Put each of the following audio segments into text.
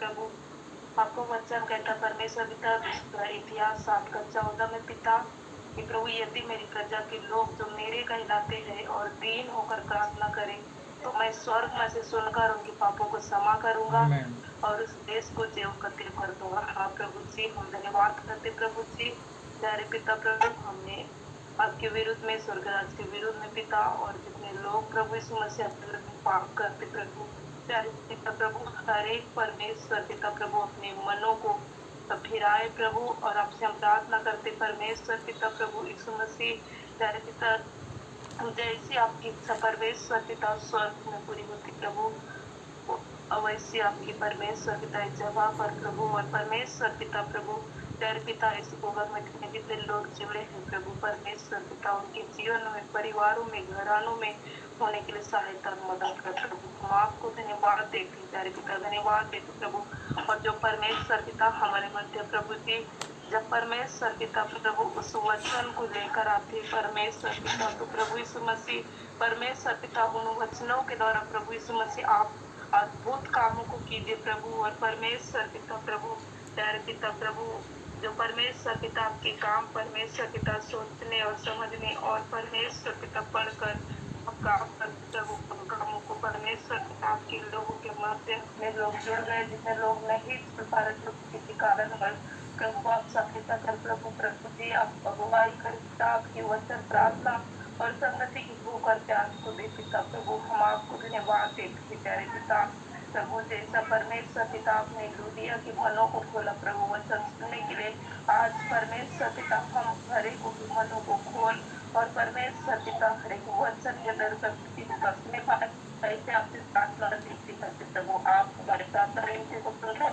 प्रभु। आपको वचन कहता परमेश्वर पिता इतिहास 7:14 में पिता कि प्रभु यदि मेरी प्रजा के लोग जो मेरे कहलाते हैं और दीन होकर प्रार्थना करें तो मैं स्वर्ग में से सुनकर उनके पापों को क्षमा करूंगा और उस देश को जीवकतिर कर दूंगा। हाँ प्रभु जी, हम धन्यवाद करते प्रभु जी। प्यारे पिता प्रभु, हमने आपके विरुद्ध में, स्वर्गराज के विरुद्ध में पिता, और जितने लोग प्रभु यीशु मसीह के विरुद्ध में पाप करते प्रभु, प्यारे पिता प्रभु, हर एक परमेश्वर पिता प्रभु अपने मनों को फिराए प्रभु, और आपसे हम प्रार्थना करते परमेश्वर पिता प्रभु यीशु मसीह। प्यारे पिता, जैसी आपकी इच्छा परमेश्वर पिता स्वर्ग में पूरी होती प्रभु, अवश्य आपकी परमेश्वर पिता इस जगह पर प्रभु, और परमेश्वर पिता प्रभु प्यारे पिता इस भूगर्भ में जितने लोग जुड़े हैं प्रभु परमेश्वर पिता, उनके जीवन में, परिवारों में, घरानों में होने के लिए सहायता और मदद कर प्रभु। हम आपको धन्यवाद देते हैं प्यारे पिता, धन्यवाद देते प्रभु। और जो परमेश्वर पिता हमारे मध्य प्रभु जी, जब परमेश्वर पिता प्रभु उस वचन को लेकर आते परमेश्वर पिता, तो प्रभु यीशु मसीह परमेश्वर पिता उन वचनों के द्वारा प्रभु यीशु मसीह आप अद्भुत कामों को कीजिए प्रभु। और परमेश्वर पिता प्रभु प्यारे पिता प्रभु, जो परमेश्वर पिता आपके काम परमेश्वर पिता सोचने और समझने और परमेश्वर पिता पढ़कर काम करते प्रभु, उन कामों को परमेश्वर पिता आपके लोगों के मध्य में लोग जुड़ गए, जितने लोग नहीं इस प्रकार किसी कारण प्रभु आप सहायता कर प्रभु। प्रभु जी आप अगुवाई कर पिता, आपकी वचन प्रार्थना और संगति की भूख और प्यास को दे पिता प्रभु। हम आपको धन्यवाद देते प्यारे पिता प्रभु, जैसा परमेश्वर पिता आपने लूदिया के मनों को खोला प्रभु वचन सुनने के लिए, आज परमेश्वर पिता हम हर एक मनों को खोल और परमेश्वर पिता हर एक वचन के अंदर बसने पाए, ऐसे आपसे प्रार्थना करते प्रभु। आप हमारे प्रार्थना विनती को सुनो,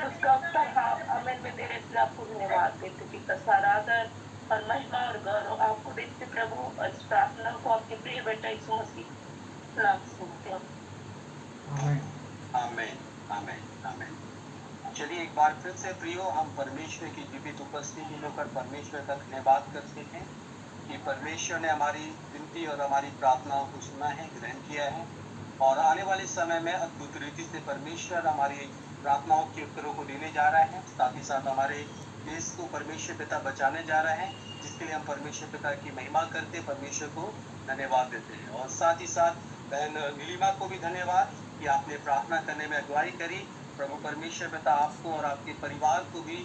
उसका उत्तर हाँ आमीन में देने के लिए आपको धन्यवाद देते पिता। सारा आदर और महिमा और गौरव आपको देते प्रभु, और इस प्रार्थना को आपके प्रिय बेटा यीशु मसीह नाम से सुनते हैं। आमीन आमीन आमीन। चलिए एक बार फिर से प्रियो, हम परमेश्वर की जीवित उपस्थिति में होकर परमेश्वर का धन्यवाद करते हैं कि परमेश्वर ने हमारी विनती और हमारी प्रार्थनाओं को सुना है, ग्रहण किया है, और आने वाले समय में अद्भुत रीति से परमेश्वर हमारी प्रार्थनाओं के उत्तरों को देने जा रहा है। साथ ही साथ हमारे देश को परमेश्वर पिता बचाने जा रहा है, जिसके लिए हम परमेश्वर पिता की महिमा करते, परमेश्वर को धन्यवाद देते हैं। और साथ ही साथ बहन नीलिमा को भी धन्यवाद कि आपने प्रार्थना करने में अगुवाई करी। प्रभु परमेश्वर पिता आपको और आपके परिवार को भी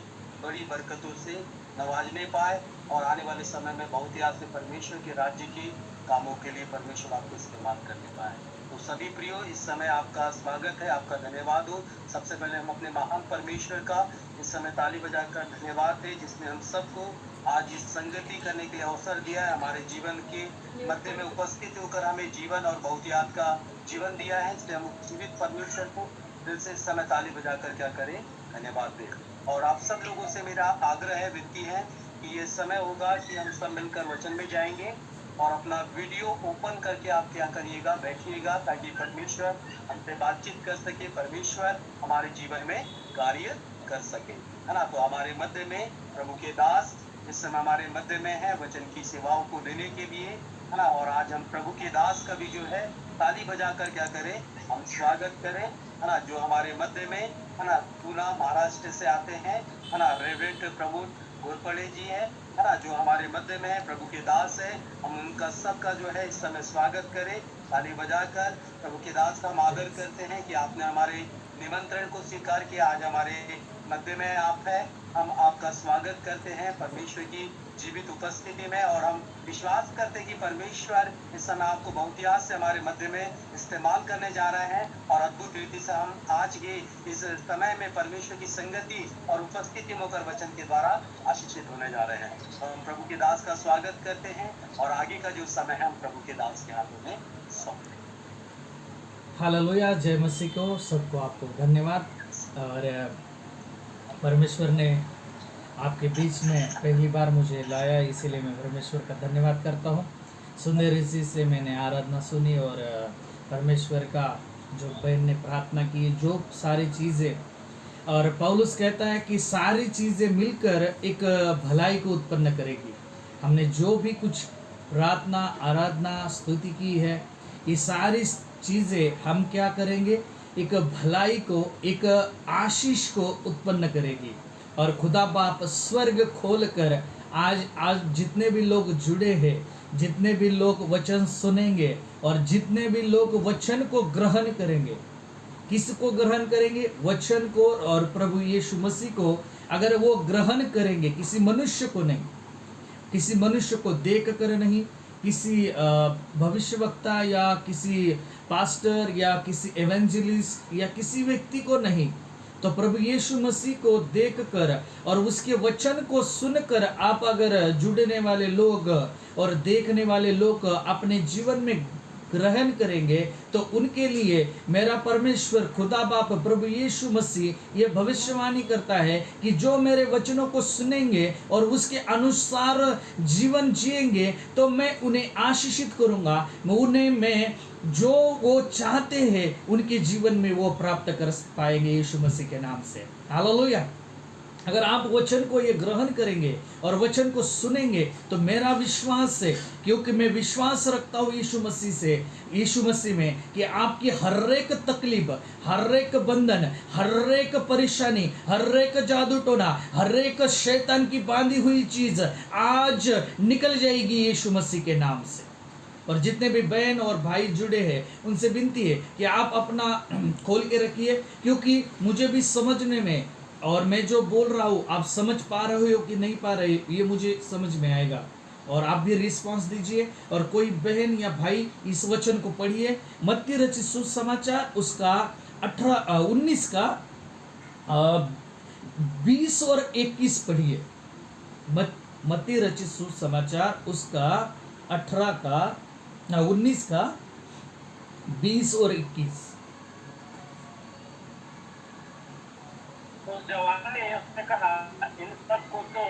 बड़ी बरकतों से नवाजने पाए, और आने वाले समय में बहुत ही आपसे परमेश्वर के राज्य के कामों के लिए परमेश्वर आपको इस्तेमाल करने पाए। तो सभी प्रियो, इस समय आपका स्वागत है, आपका धन्यवाद हो। सबसे पहले हम अपने महान परमेश्वर का इस समय ताली बजाकर धन्यवाद दें, जिसने हम सबको आज इस संगति करने के लिए अवसर दिया है, हमारे जीवन के मध्य में उपस्थित होकर हमें जीवन और बहुतियात का जीवन दिया है। इसलिए हम जीवित परमेश्वर को दिल से इस समय ताली बजाकर क्या करें, धन्यवाद दें। और आप सब लोगों से मेरा आग्रह है, विनती है कि ये समय होगा कि हम सब मिलकर वचन में जाएंगे, और अपना वीडियो ओपन करके आप क्या करिएगा, बैठिएगा, ताकि परमेश्वर हमसे बातचीत कर सके, परमेश्वर हमारे जीवन में कार्य कर सके, है ना। तो हमारे मध्य में प्रभु के दास इस समय हमारे मध्य में है वचन की सेवाओं को देने के लिए, है ना। और आज हम प्रभु के दास का भी जो है ताली बजाकर क्या करें, हम स्वागत करें, है ना। जो हमारे मध्य में, है ना, पूना महाराष्ट्र से आते हैं, है ना, रेवरेंट प्रमोद घोरपड़े जी है ना, जो हमारे मध्य में है, प्रभु के दास है। हम उनका सबका जो है इस समय स्वागत करें ताली बजाकर। प्रभु के दास का हम आदर करते हैं कि आपने हमारे निमंत्रण को स्वीकार किया, आज हमारे मध्य में आप है। हम आपका स्वागत करते हैं परमेश्वर की जीवित उपस्थिति में, और हम विश्वास करते हैं कि परमेश्वर इस समय आपको बहुत याद से हमारे मध्य में इस्तेमाल करने जा रहे हैं, और अद्भुत रीति से हम आज के इस समय में परमेश्वर की संगति और उपस्थिति में होकर वचन के द्वारा आशीषित होने जा रहे हैं। तो हम प्रभु के दास का स्वागत करते हैं, और आगे का जो समय है हम प्रभु के दास के हाथों में सौंपते हैं। हालेलुया, जय मसीह को। सबको आपको धन्यवाद। और परमेश्वर ने आपके बीच में पहली बार मुझे लाया, इसीलिए मैं परमेश्वर का धन्यवाद करता हूँ। सुंदर रीति से मैंने आराधना सुनी, और परमेश्वर का जो बहन ने प्रार्थना की, जो सारी चीज़ें, और पौलुस कहता है कि सारी चीज़ें मिलकर एक भलाई को उत्पन्न करेगी। हमने जो भी कुछ प्रार्थना, आराधना, स्तुति की है, ये सारी चीज़ें हम क्या करेंगे, एक भलाई को, एक आशीष को उत्पन्न करेगी। और खुदा बाप स्वर्ग खोलकर आज जितने भी लोग जुड़े हैं, जितने भी लोग वचन सुनेंगे और जितने भी लोग वचन को ग्रहण करेंगे, किसको ग्रहण करेंगे? वचन को और प्रभु यीशु मसीह को अगर वो ग्रहण करेंगे, किसी मनुष्य को नहीं, किसी मनुष्य को देख कर नहीं, किसी भविष्यवक्ता या किसी पास्टर या किसी एवेंजलिस्ट या किसी व्यक्ति को नहीं, तो प्रभु यीशु मसीह को देखकर और उसके वचन को सुनकर आप अगर जुड़ने वाले लोग और देखने वाले लोग अपने जीवन में ग्रहण करेंगे, तो उनके लिए मेरा परमेश्वर खुदा बाप प्रभु यीशु मसीह ये भविष्यवाणी करता है कि जो मेरे वचनों को सुनेंगे और उसके अनुसार जीवन जिएंगे, तो मैं उन्हें आशीषित करूंगा, मैं जो वो चाहते हैं उनके जीवन में वो प्राप्त कर पाएंगे यीशु मसीह के नाम से। हालेलुया। अगर आप वचन को ये ग्रहण करेंगे और वचन को सुनेंगे, तो मेरा विश्वास है, क्योंकि मैं विश्वास रखता हूँ यीशु मसीह में, कि आपकी हर एक तकलीफ, हर एक बंधन, हर एक परेशानी, हर एक जादू टोना, हर एक शैतान की बांधी हुई चीज आज निकल जाएगी यीशु मसीह के नाम से। और जितने भी बहन और भाई जुड़े हैं, उनसे विनती है कि आप अपना खोल के रखिए, क्योंकि मुझे भी समझने में, और मैं जो बोल रहा हूँ आप समझ पा रहे हो कि नहीं पा रहे हो, ये मुझे समझ में आएगा। और आप भी रिस्पांस दीजिए। और कोई बहन या भाई इस वचन को पढ़िए, मत्ती रचित सुसमाचार उसका 19 का 20 और 21 पढ़िए। मत्ती रचित सुसमाचार उसका 19 का 20 और 21। उस जवान ने उससे कहा, इन सब को तो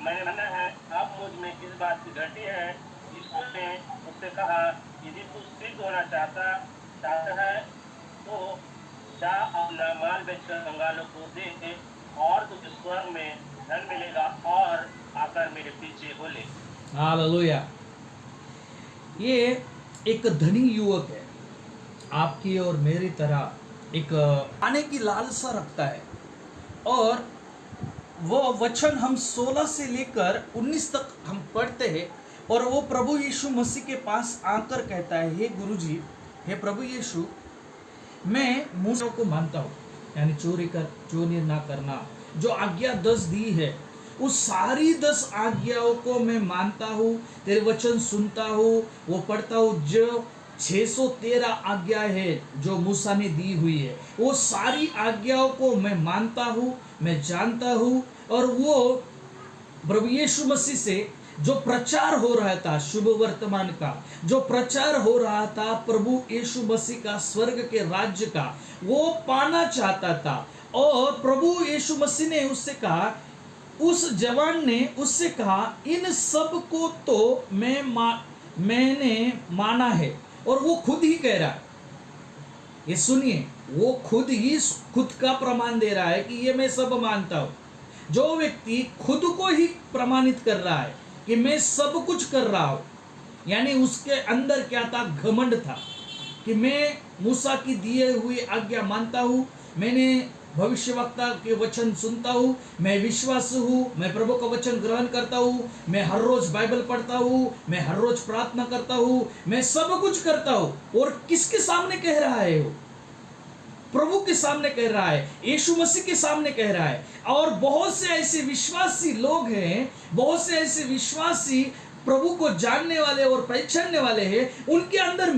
मैंने माना है, आप मुझ में किस बात की घटी है? यीशु ने उससे कहा, यदि तू सिद्ध होना चाहता है तो जा अपना माल बेचकर कंगालों को दे, और तुझे स्वर्ग में धन मिलेगा, और आकर मेरे पीछे हो ले। हालेलुया। ये एक धनी युवक है, आपकी और मेरी तरह एक आने की लालसा रखता है, और वो वचन हम 16 से लेकर 19 तक हम पढ़ते हैं, और वो प्रभु यीशु मसीह के पास आकर कहता है, हे गुरुजी, हे प्रभु यीशु, मैं मूसा को मानता हूँ, यानी चोरी ना करना, जो आज्ञा 10 दी है, उस सारी 10 आज्ञाओं को मैं मानता हूँ, तेरे वचन सुनता हूँ, वो पढ़ता हूँ। जो 613 आज्ञा है जो मूसा ने दी हुई है, वो सारी आज्ञाओं को मैं मानता हूँ, मैं जानता हूँ। और वो प्रभु यीशु मसीह से जो प्रचार हो रहा था, शुभ वर्तमान का जो प्रचार हो रहा था, प्रभु यीशु मसीह का, स्वर्ग के राज्य का, वो पाना चाहता था। और प्रभु यीशु मसीह ने उससे कहा, उस जवान ने उससे कहा, इन सब को तो मैंने माना है। और वो खुद ही कह रहा है, ये सुनिए, वो खुद का प्रमाण दे रहा है कि ये मैं सब मानता हूं। जो व्यक्ति खुद को ही प्रमाणित कर रहा है कि मैं सब कुछ कर रहा हूं, यानी उसके अंदर क्या था? घमंड था कि मैं मूसा की दिए हुई आज्ञा मानता हूं, मैंने भविष्यवक्ता के वचन सुनता हूँ, मैं विश्वास हूँ, मैं प्रभु का वचन ग्रहण करता हूँ, मैं हर रोज बाइबल पढ़ता हूँ, मैं हर रोज प्रार्थना करता हूँ, मैं सब कुछ करता हूँ। और किसके सामने कह रहा है? वो प्रभु के सामने कह रहा है, यीशु मसीह के सामने कह रहा है। और बहुत से ऐसे विश्वासी लोग हैं, बहुत से ऐसे विश्वासी प्रभु को जानने वाले और पहचानने वाले हैं, उनके अंदर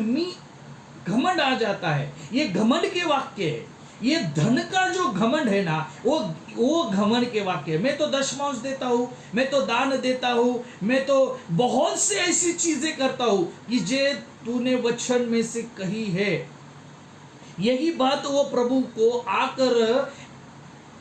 घमंड आ जाता है। ये घमंड के वाक्य है, ये धन का जो घमंड है ना, वो घमंड के वाक्य। मैं तो दशमांश देता हूँ, मैं तो दान देता हूँ, मैं तो बहुत से ऐसी चीजें करता हूँ कि जे तूने वचन में से कही है। यही बात वो प्रभु को आकर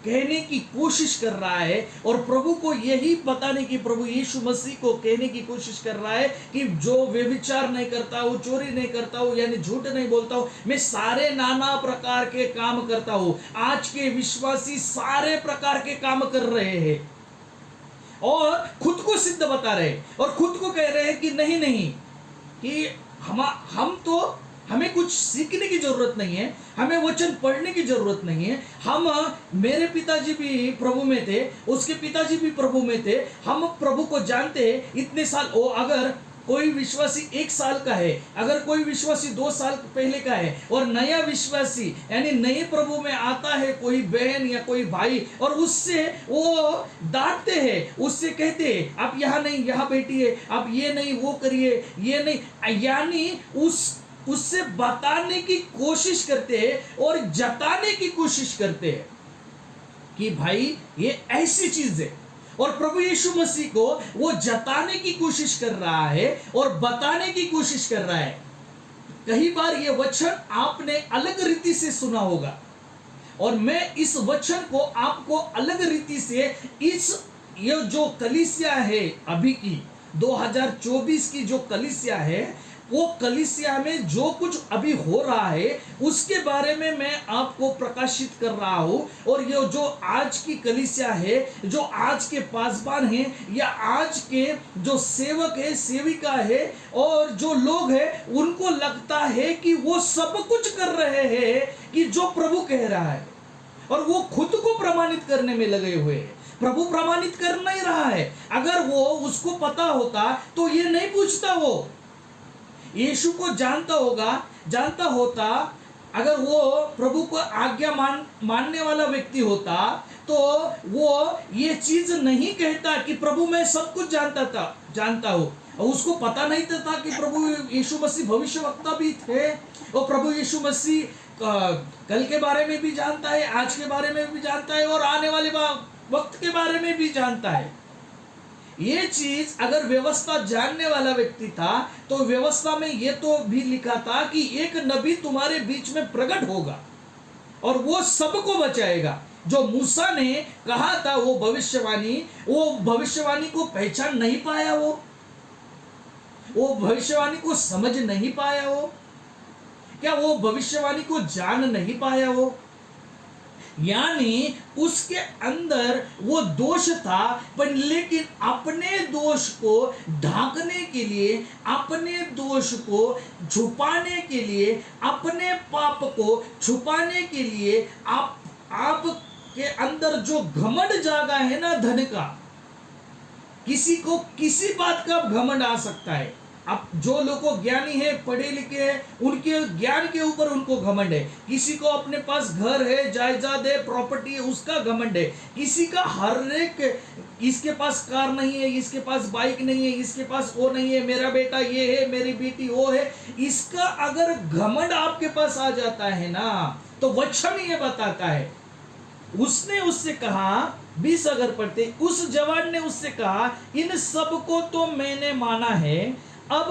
कहने की कोशिश कर रहा है, और प्रभु को यही बताने की, प्रभु यीशु मसीह को कहने की कोशिश कर रहा है कि जो व्यभिचार नहीं करता हूँ, चोरी नहीं करता हूँ, यानी झूठ नहीं बोलता हूँ, मैं सारे नाना प्रकार के काम करता हूँ। आज के विश्वासी सारे प्रकार के काम कर रहे हैं और खुद को सिद्ध बता रहे हैं, और खुद को कह रहे हैं कि नहीं कि हम तो हमें कुछ सीखने की जरूरत नहीं है, हमें वचन पढ़ने की जरूरत नहीं है। हम मेरे पिताजी भी प्रभु में थे, उसके पिताजी भी प्रभु में थे, हम प्रभु को जानते हैं इतने साल। ओ अगर कोई विश्वासी 1 साल का है, अगर कोई विश्वासी 2 साल पहले का है, और नया विश्वासी यानी नए प्रभु में आता है कोई बहन या कोई भाई, और उससे वो डांटते हैं, उससे कहते हैं आप यहाँ नहीं यहाँ बैठिए, आप ये नहीं वो करिए, ये नहीं, यानी उससे बताने की कोशिश करते हैं और जताने की कोशिश करते हैं कि भाई ये ऐसी चीज है। और प्रभु यीशु मसीह को वो जताने की कोशिश कर रहा है और बताने की कोशिश कर रहा है। कई बार ये वचन आपने अलग रीति से सुना होगा, और मैं इस वचन को आपको अलग रीति से ये जो कलीसिया है अभी की 2024 की जो कलीसिया है, वो कलीसिया में जो कुछ अभी हो रहा है उसके बारे में मैं आपको प्रकाशित कर रहा हूं। और ये जो आज की कलीसिया है, जो आज के पासबान हैं, या आज के जो सेवक है, सेविका है, और जो लोग हैं, उनको लगता है कि वो सब कुछ कर रहे हैं कि जो प्रभु कह रहा है, और वो खुद को प्रमाणित करने में लगे हुए हैं। प्रभु प्रमाणित कर नहीं रहा है। अगर वो उसको पता होता तो ये नहीं पूछता, वो यीशु को जानता होता, अगर वो प्रभु को आज्ञा मानने वाला व्यक्ति होता तो वो ये चीज नहीं कहता कि प्रभु मैं सब कुछ जानता हूँ। और उसको पता नहीं था कि प्रभु यीशु मसीह भविष्यवक्ता भी थे, और प्रभु यीशु मसीह कल के बारे में भी जानता है, आज के बारे में भी जानता है, और आने वाले वक्त के बारे में भी जानता है। ये चीज अगर व्यवस्था जानने वाला व्यक्ति था तो व्यवस्था में ये तो भी लिखा था कि एक नबी तुम्हारे बीच में प्रकट होगा और वो सबको बचाएगा। जो मूसा ने कहा था वो भविष्यवाणी को पहचान नहीं पाया, वो भविष्यवाणी को समझ नहीं पाया, क्या वो भविष्यवाणी को जान नहीं पाया, यानी उसके अंदर वो दोष था, पर लेकिन अपने दोष को ढांकने के लिए, अपने दोष को छुपाने के लिए, अपने पाप को छुपाने के लिए आप के अंदर जो घमंड जागा है ना धन का, किसी को किसी बात का घमंड आ सकता है। अब जो लोग ज्ञानी है, पढ़े लिखे हैं, उनके ज्ञान के ऊपर उनको घमंड है। किसी को अपने पास घर है, जायदाद है, प्रॉपर्टी है, उसका घमंड है। किसी का हर एक, इसके पास कार नहीं है, इसके पास बाइक नहीं है, इसके पास वो नहीं है, मेरा बेटा ये है, मेरी बेटी वो है, इसका अगर घमंड आपके पास आ जाता है ना, तो वचन ये बताता है। उससे कहा 20 अगर पढ़ते, उस जवान ने उससे कहा इन सब को तो मैंने माना है, अब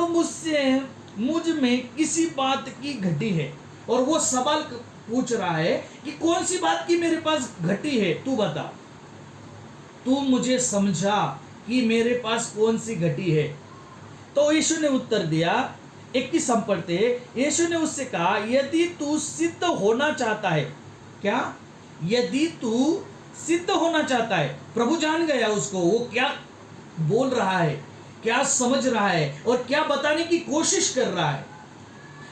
मुझ में किसी बात की घटी है। और वो सवाल पूछ रहा है कि कौन सी बात की मेरे पास घटी है, तू बता, तू मुझे समझा कि मेरे पास कौन सी घटी है। तो यीशु ने उत्तर दिया, 21 हम पढ़ते, यीशु ने उससे कहा यदि तू सिद्ध होना चाहता है, क्या यदि तू सिद्ध होना चाहता है। प्रभु जान गया उसको, वो क्या बोल रहा है, क्या समझ रहा है और क्या बताने की कोशिश कर रहा है।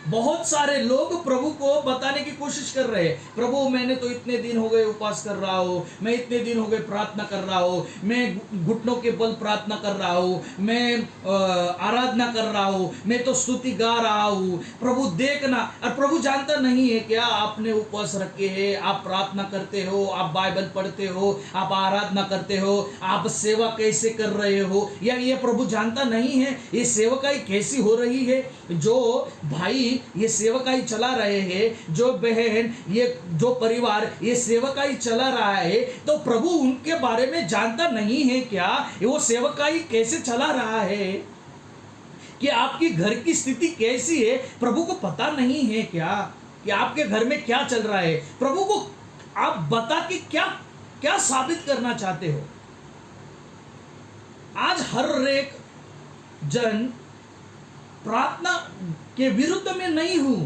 बहुत सारे लोग प्रभु को बताने की कोशिश कर रहे हैं, प्रभु मैंने तो इतने दिन हो गए उपवास कर रहा हूँ, मैं इतने दिन हो गए प्रार्थना कर रहा हूँ, मैं घुटनों के बल प्रार्थना कर रहा हूँ, मैं आराधना कर रहा हूँ, मैं तो स्तुति गा रहा हूँ, प्रभु देखना। और प्रभु जानता नहीं है क्या आपने उपवास रखे हैं, आप प्रार्थना करते हो, आप बाइबल पढ़ते हो, आप आराधना करते हो, आप सेवा कैसे कर रहे हो, या ये प्रभु जानता नहीं है ये सेवकाई कैसी हो रही है। जो भाई ये सेवकाई चला रहे हैं, जो बहन, ये जो परिवार ये सेवकाई चला रहा है, तो प्रभु उनके बारे में जानता नहीं है क्या, वो सेवकाई कैसे चला रहा है, कि आपकी घर की स्थिति कैसी है, प्रभु को पता नहीं है क्या कि आपके घर में क्या चल रहा है। प्रभु को आप बता के क्या क्या साबित करना चाहते हो। आज हर एक जन प्रार्थना के विरुद्ध में नहीं हूं,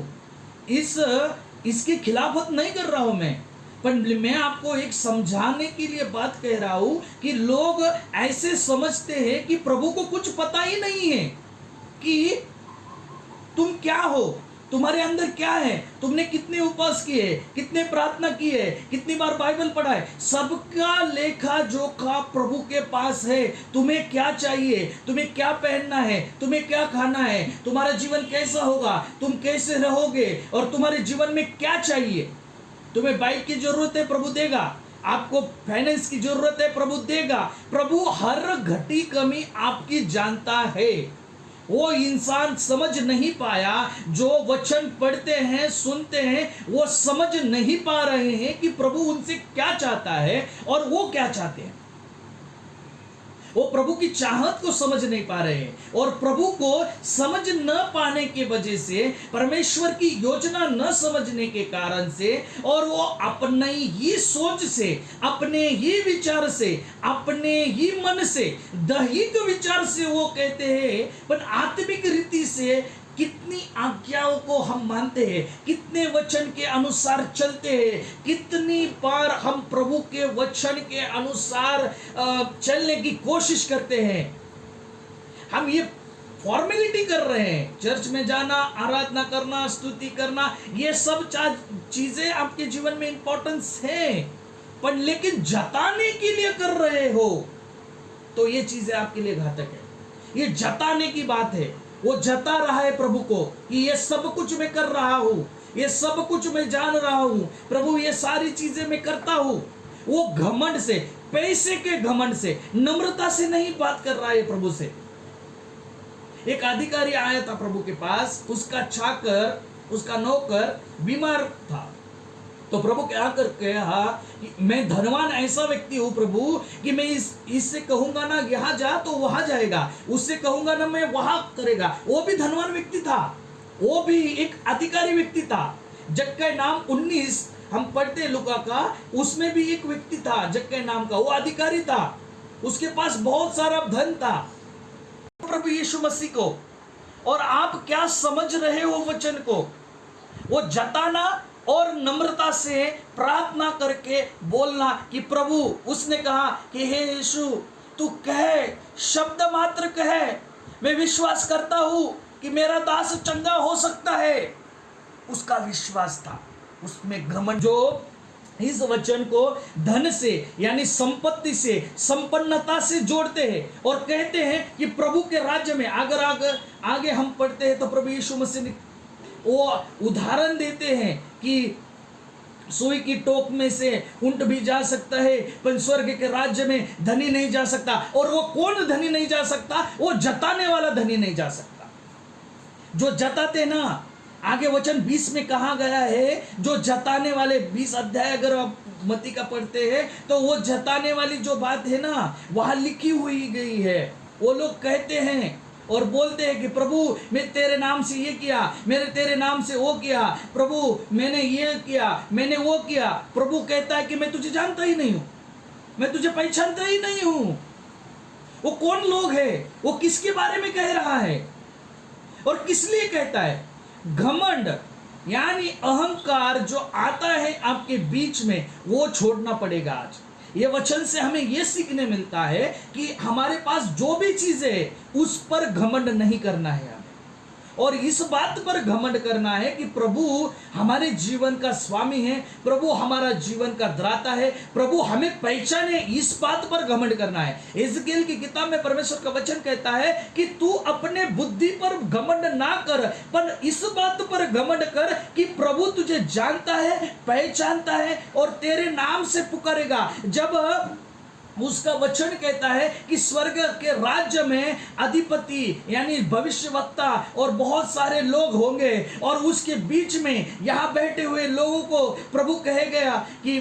इसके खिलाफत नहीं कर रहा हूं मैं, पर मैं आपको एक समझाने के लिए बात कह रहा हूं कि लोग ऐसे समझते हैं कि प्रभु को कुछ पता ही नहीं है कि तुम क्या हो, तुम्हारे अंदर क्या है, तुमने कितने उपवास किए, कितने प्रार्थना किए, कितनी बार बाइबल पढ़ा है, सबका लेखा जोखा प्रभु के पास है। तुम्हें क्या चाहिए, तुम्हें क्या पहनना है, तुम्हें क्या खाना है, तुम्हारा जीवन कैसा होगा, तुम कैसे रहोगे, और तुम्हारे जीवन में क्या चाहिए। तुम्हें बाइक की जरूरत है, प्रभु देगा। आपको फाइनेंस की जरूरत है, प्रभु देगा। प्रभु हर घटी कमी आपकी जानता है। वो इंसान समझ नहीं पाया, जो वचन पढ़ते हैं, सुनते हैं, वो समझ नहीं पा रहे हैं कि प्रभु उनसे क्या चाहता है और वो क्या चाहते हैं। वो प्रभु की चाहत को समझ नहीं पा रहे हैं, और प्रभु को समझ न पाने के वजह से, परमेश्वर की योजना न समझने के कारण से, और वो अपने ही सोच से, अपने ही विचार से, अपने ही मन से, दैहिक विचार से वो कहते हैं, पर आत्मिक रीति से कितनी आज्ञाओं को हम मानते हैं, कितने वचन के अनुसार चलते हैं, कितनी बार हम प्रभु के वचन के अनुसार चलने की कोशिश करते हैं। हम ये फॉर्मेलिटी कर रहे हैं, चर्च में जाना, आराधना करना, स्तुति करना, ये सब चीजें आपके जीवन में इंपॉर्टेंस है, पर लेकिन जताने के लिए कर रहे हो तो ये चीजें आपके लिए घातक है। ये जताने की बात है, वो जता रहा है प्रभु को कि ये सब कुछ मैं कर रहा हूं, ये सब कुछ मैं जान रहा हूं, प्रभु ये सारी चीजें मैं करता हूं। वो घमंड से, पैसे के घमंड से, नम्रता से नहीं बात कर रहा है प्रभु से। एक अधिकारी आया था प्रभु के पास, उसका चाकर, उसका नौकर बीमार था, तो प्रभु के आकर कहा कि मैं धनवान ऐसा व्यक्ति हूं प्रभु कि मैं इससे कहूंगा ना यहां जा तो वहां जाएगा, उससे कहूंगा ना मैं वहां करेगा। वो भी धनवान व्यक्ति था, वो भी एक अधिकारी व्यक्ति था। जक्कई नाम 19 हम पढ़ते लुका का, उसमें भी एक व्यक्ति था जक्कई नाम का, वो अधिकारी था, उसके पास बहुत सारा धन था। प्रभु यीशु मसीह को, और आप क्या समझ रहे हो वचन को, वो जताना और नम्रता से प्रार्थना करके बोलना कि प्रभु, उसने कहा कि हे यीशु तू कहे, शब्द मात्र कहे, मैं विश्वास करता हूं कि मेरा दास चंगा हो सकता है। उसका विश्वास था, उसमें घमंड। जो इस वचन को धन से यानी संपत्ति से, संपन्नता से जोड़ते हैं और कहते हैं कि प्रभु के राज्य में, अगर आगे हम पढ़ते हैं तो प्रभु यीशु मसीह ने वो उदाहरण देते हैं कि सुई की टोक में से ऊंट भी जा सकता है, पर स्वर्ग के राज्य में धनी नहीं जा सकता। और वो कौन धनी नहीं जा सकता? वो जताने वाला धनी नहीं जा सकता। जो जताते ना, आगे वचन 20 में कहा गया है, जो जताने वाले, 20 अध्याय अगर आप मत्ती का पढ़ते हैं तो वो जताने वाली जो बात है ना, वहां लिखी हुई गई है। वो लोग कहते हैं और बोलते हैं कि प्रभु मैं तेरे नाम से ये किया, मैंने तेरे नाम से वो किया, प्रभु मैंने ये किया, मैंने वो किया। प्रभु कहता है कि मैं तुझे जानता ही नहीं हूं, मैं तुझे पहचानता ही नहीं हूं। वो कौन लोग है, वो किसके बारे में कह रहा है और किस लिए कहता है? घमंड यानी अहंकार जो आता है आपके बीच में, वो छोड़ना पड़ेगा। आज ये वचन से हमें ये सीखने मिलता है कि हमारे पास जो भी चीजें है उस पर घमंड नहीं करना है हमें, और इस बात पर घमंड करना है कि प्रभु हमारे जीवन का स्वामी है, प्रभु हमारा जीवन का दाता है, प्रभु हमें पहचाने, इस बात पर घमंड करना है। एजकेल की किताब में परमेश्वर का वचन कहता है कि तू अपने बुद्धि पर घमंड ना कर, पर इस बात पर घमंड कर कि प्रभु तुझे जानता है, पहचानता है और तेरे नाम से पुकारेगा। जब उसका वचन कहता है कि स्वर्ग के राज्य में अधिपति यानी भविष्यवक्ता और बहुत सारे लोग होंगे, और उसके बीच में यहाँ बैठे हुए लोगों को प्रभु कहे गया कि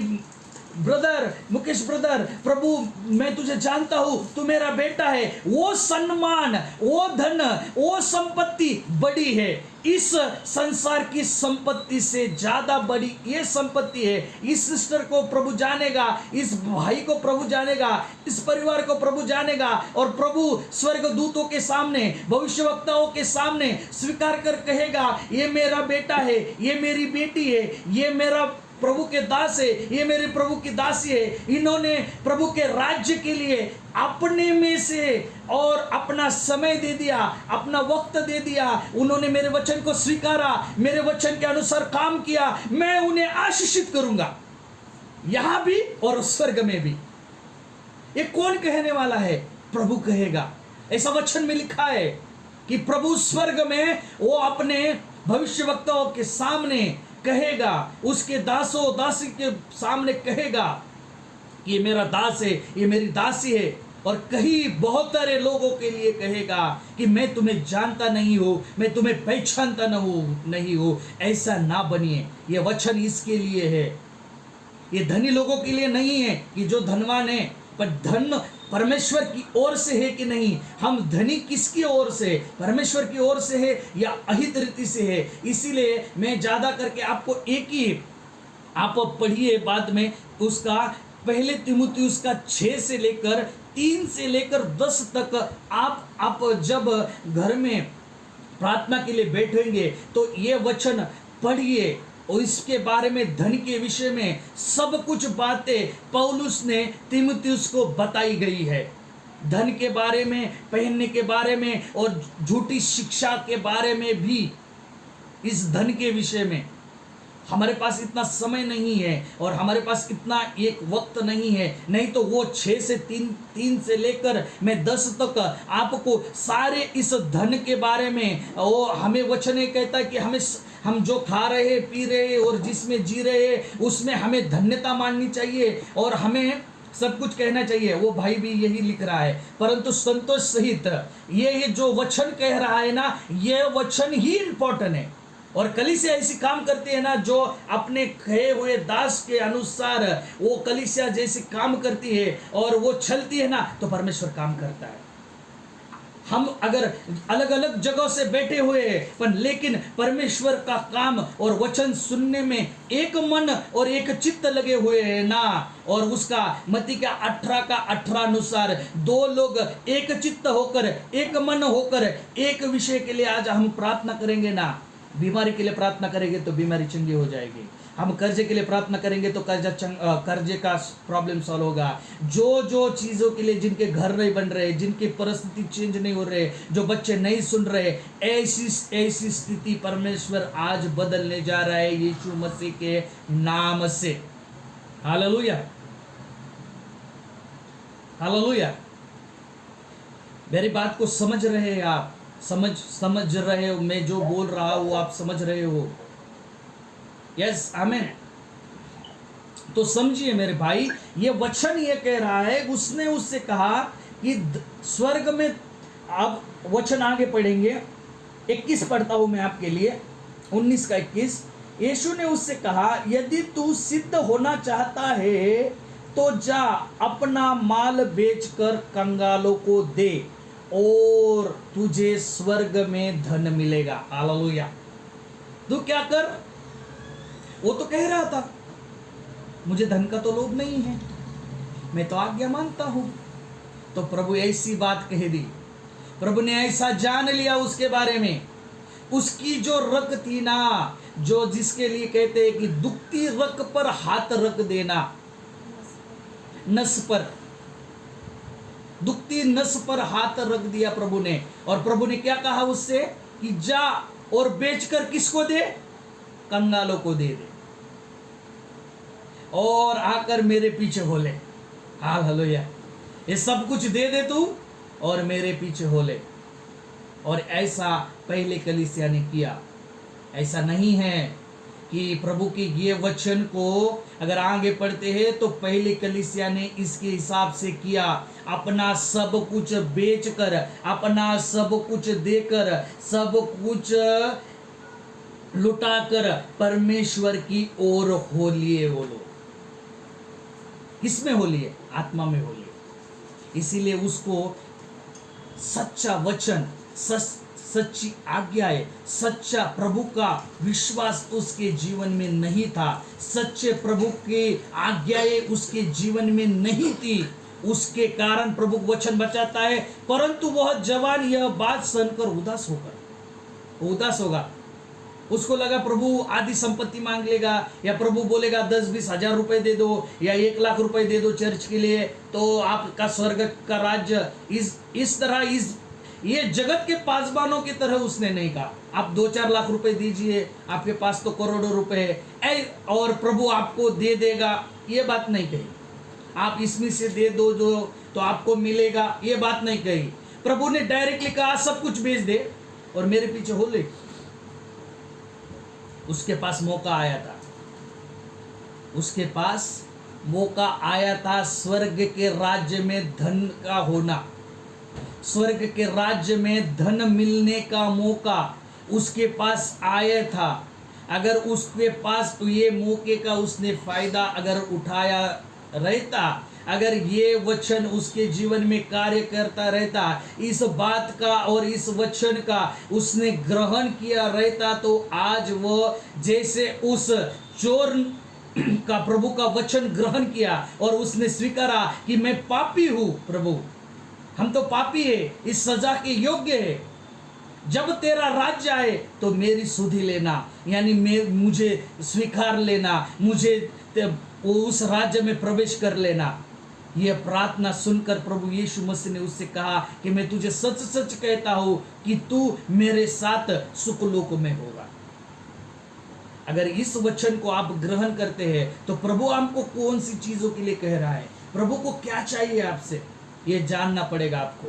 ब्रदर मुकेश ब्रदर, प्रभु मैं तुझे जानता हूं, तू मेरा बेटा है। वो सम्मान, वो धन, वो संपत्ति बड़ी है, इस संसार की संपत्ति से ज्यादा बड़ी ये संपत्ति है। इस सिस्टर को प्रभु जानेगा, इस भाई को प्रभु जानेगा, इस परिवार को प्रभु जानेगा, और प्रभु स्वर्गदूतों के सामने, भविष्यवक्ताओं के सामने स्वीकार कर कहेगा, ये मेरा बेटा है, ये मेरी बेटी है, ये मेरा प्रभु के दास है, ये मेरे प्रभु की दासी है, इन्होंने प्रभु के राज्य के लिए अपने में से और अपना समय दे दिया, अपना वक्त दे दिया, उन्होंने मेरे वचन को स्वीकारा, मेरे वचन के अनुसार काम किया, मैं उन्हें आशीषित करूंगा, यहां भी और स्वर्ग में भी। ये कौन कहने वाला है? प्रभु कहेगा। ऐसा वचन में लिखा है कि प्रभु स्वर्ग में वो अपने भविष्यवक्ताओं के सामने कहेगा, उसके दासों दासी के सामने कहेगा कि ये मेरा दास है, ये मेरी दासी है। और कई बहुत सारे लोगों के लिए कहेगा कि मैं तुम्हें जानता नहीं हूं, मैं तुम्हें पहचानता नहीं हूं। ऐसा ना बनिए। ये वचन इसके लिए है, ये धनी लोगों के लिए नहीं है कि जो धनवान है, पर धन परमेश्वर की ओर से है कि नहीं। हम धनी किसकी ओर से? परमेश्वर की ओर से है या अहित रीति से है? इसीलिए मैं ज्यादा करके आपको एक ही, आप पढ़िए बाद में उसका, पहले तीमुथियुस का 6 से लेकर 3 से लेकर 10 तक आप जब घर में प्रार्थना के लिए बैठेंगे तो ये वचन पढ़िए और इसके बारे में, धन के विषय में सब कुछ बातें पौलुस ने तीमुथियुस को बताई गई है। धन के बारे में, पहनने के बारे में और झूठी शिक्षा के बारे में भी। इस धन के विषय में हमारे पास इतना समय नहीं है और हमारे पास इतना एक वक्त नहीं है, नहीं तो वो 6 से 3 से लेकर मैं 10 तक आपको सारे इस धन के बारे में, वो हमें वचन ये कहता है कि हम जो खा रहे हैं, पी रहे हैं और जिसमें जी रहे हैं उसमें हमें धन्यता माननी चाहिए और हमें सब कुछ कहना चाहिए। वो भाई भी यही लिख रहा है, परंतु संतोष सहित ये जो वचन कह रहा है ना, ये वचन ही इंपॉर्टेंट है। और कलीसिया ऐसी काम करती है ना, जो अपने कहे हुए दास के अनुसार वो कलीसिया जैसे काम करती है और वो चलती है ना, तो परमेश्वर काम करता है। हम अगर अलग अलग जगहों से बैठे हुए हैं, पर लेकिन परमेश्वर का काम और वचन सुनने में एक मन और एक चित्त लगे हुए हैं ना, और उसका मत्ती का 18 का 18 अनुसार 2 लोग एक चित्त होकर, एक मन होकर एक विषय के लिए आज हम प्रार्थना करेंगे ना, बीमारी के लिए प्रार्थना करेंगे तो बीमारी चंगी हो जाएगी। हम कर्जे के लिए प्रार्थना करेंगे तो कर्जे का प्रॉब्लम सॉल्व होगा। जो चीज़ों के लिए, जिनके घर नहीं बन रहे, जिनकी परिस्थिति चेंज नहीं हो रहे, जो बच्चे नहीं सुन रहे, ऐसी स्थिति परमेश्वर आज बदलने जा रहा है यीशु मसीह के नाम से। Hallelujah, hallelujah. मेरी बात को समझ रहे हैं आप? समझ रहे हो? मैं जो बोल रहा हूँ आप समझ रहे हो? यस, आमीन। तो समझिए मेरे भाई, ये वचन ये कह रहा है, उसने उससे कहा कि स्वर्ग में, आप वचन आगे पढ़ेंगे, 21 पढ़ता हूं मैं आपके लिए, 19 का 21। यीशु ने उससे कहा, यदि तू सिद्ध होना चाहता है तो जा, अपना माल बेचकर कंगालों को दे और तुझे स्वर्ग में धन मिलेगा। हालेलुया। तू क्या कर? वो तो कह रहा था, मुझे धन का तो लोभ नहीं है, मैं तो आज्ञा मानता हूं। तो प्रभु ऐसी बात कह दी, प्रभु ने ऐसा जान लिया उसके बारे में। उसकी जो रग थी ना, जो जिसके लिए कहते हैं कि दुखती रग पर हाथ रख देना, नस पर, दुखती नस पर हाथ रख दिया प्रभु ने। और प्रभु ने क्या कहा उससे कि जा और बेचकर किसको दे? कंगालों को दे दे और आकर मेरे पीछे हो ले। हालेलुया। ये सब कुछ दे दे तू और मेरे पीछे हो ले। और ऐसा पहले कलीसिया ने किया। ऐसा नहीं है कि प्रभु के ये वचन को अगर आगे पढ़ते हैं तो पहले कलीसिया ने इसके हिसाब से किया, अपना सब कुछ बेचकर, अपना सब कुछ देकर, सब कुछ लुटाकर परमेश्वर की ओर हो लिए वो लोग। किसमें हो लिए? आत्मा में हो लिए। इसीलिए उसको सच्चा वचन, सच्ची आज्ञाएं, सच्चा प्रभु का विश्वास उसके जीवन में नहीं था। सच्चे प्रभु की आज्ञाएं उसके जीवन में नहीं थी। उसके कारण प्रभु वचन बचाता है, परंतु वह जवान यह बात सुनकर उदास होगा। उसको लगा प्रभु आधी संपत्ति मांग लेगा, या प्रभु बोलेगा 10-20 हजार रुपए दे दो या 1 लाख रुपए दे दो चर्च के लिए, तो आपका स्वर्ग का राज्य इस तरह ये जगत के पासबानों की तरह उसने नहीं कहा आप 2-4 लाख रुपए दीजिए, आपके पास तो करोड़ों रुपए है और प्रभु आपको दे देगा, ये बात नहीं कही। आप इसमें से दे दो जो तो आपको मिलेगा, ये बात नहीं कही। प्रभु ने डायरेक्टली कहा सब कुछ बेच दे और मेरे पीछे हो ले। उसके पास मौका आया था, उसके पास मौका आया था स्वर्ग के राज्य में धन का होना, स्वर्ग के राज्य में धन मिलने का मौका उसके पास आया था। अगर उसके पास ये मौके का उसने फायदा अगर उठाया रहता, अगर ये वचन उसके जीवन में कार्य करता रहता, इस बात का और इस वचन का उसने ग्रहण किया रहता, तो आज वो जैसे उस चोर का प्रभु का वचन ग्रहण किया और उसने स्वीकारा कि मैं पापी हूँ, प्रभु हम तो पापी है, इस सजा के योग्य है, जब तेरा राज्य आए तो मेरी सुधि लेना, यानी मुझे स्वीकार लेना, मुझे उस राज्य में प्रवेश कर लेना। यह प्रार्थना सुनकर प्रभु यीशु मसीह ने उससे कहा कि मैं तुझे सच सच कहता हूं कि तू मेरे साथ सुखलोक में होगा। अगर इस वचन को आप ग्रहण करते हैं तो प्रभु आपको कौन सी चीजों के लिए कह रहा है, प्रभु को क्या चाहिए आपसे, ये जानना पड़ेगा आपको।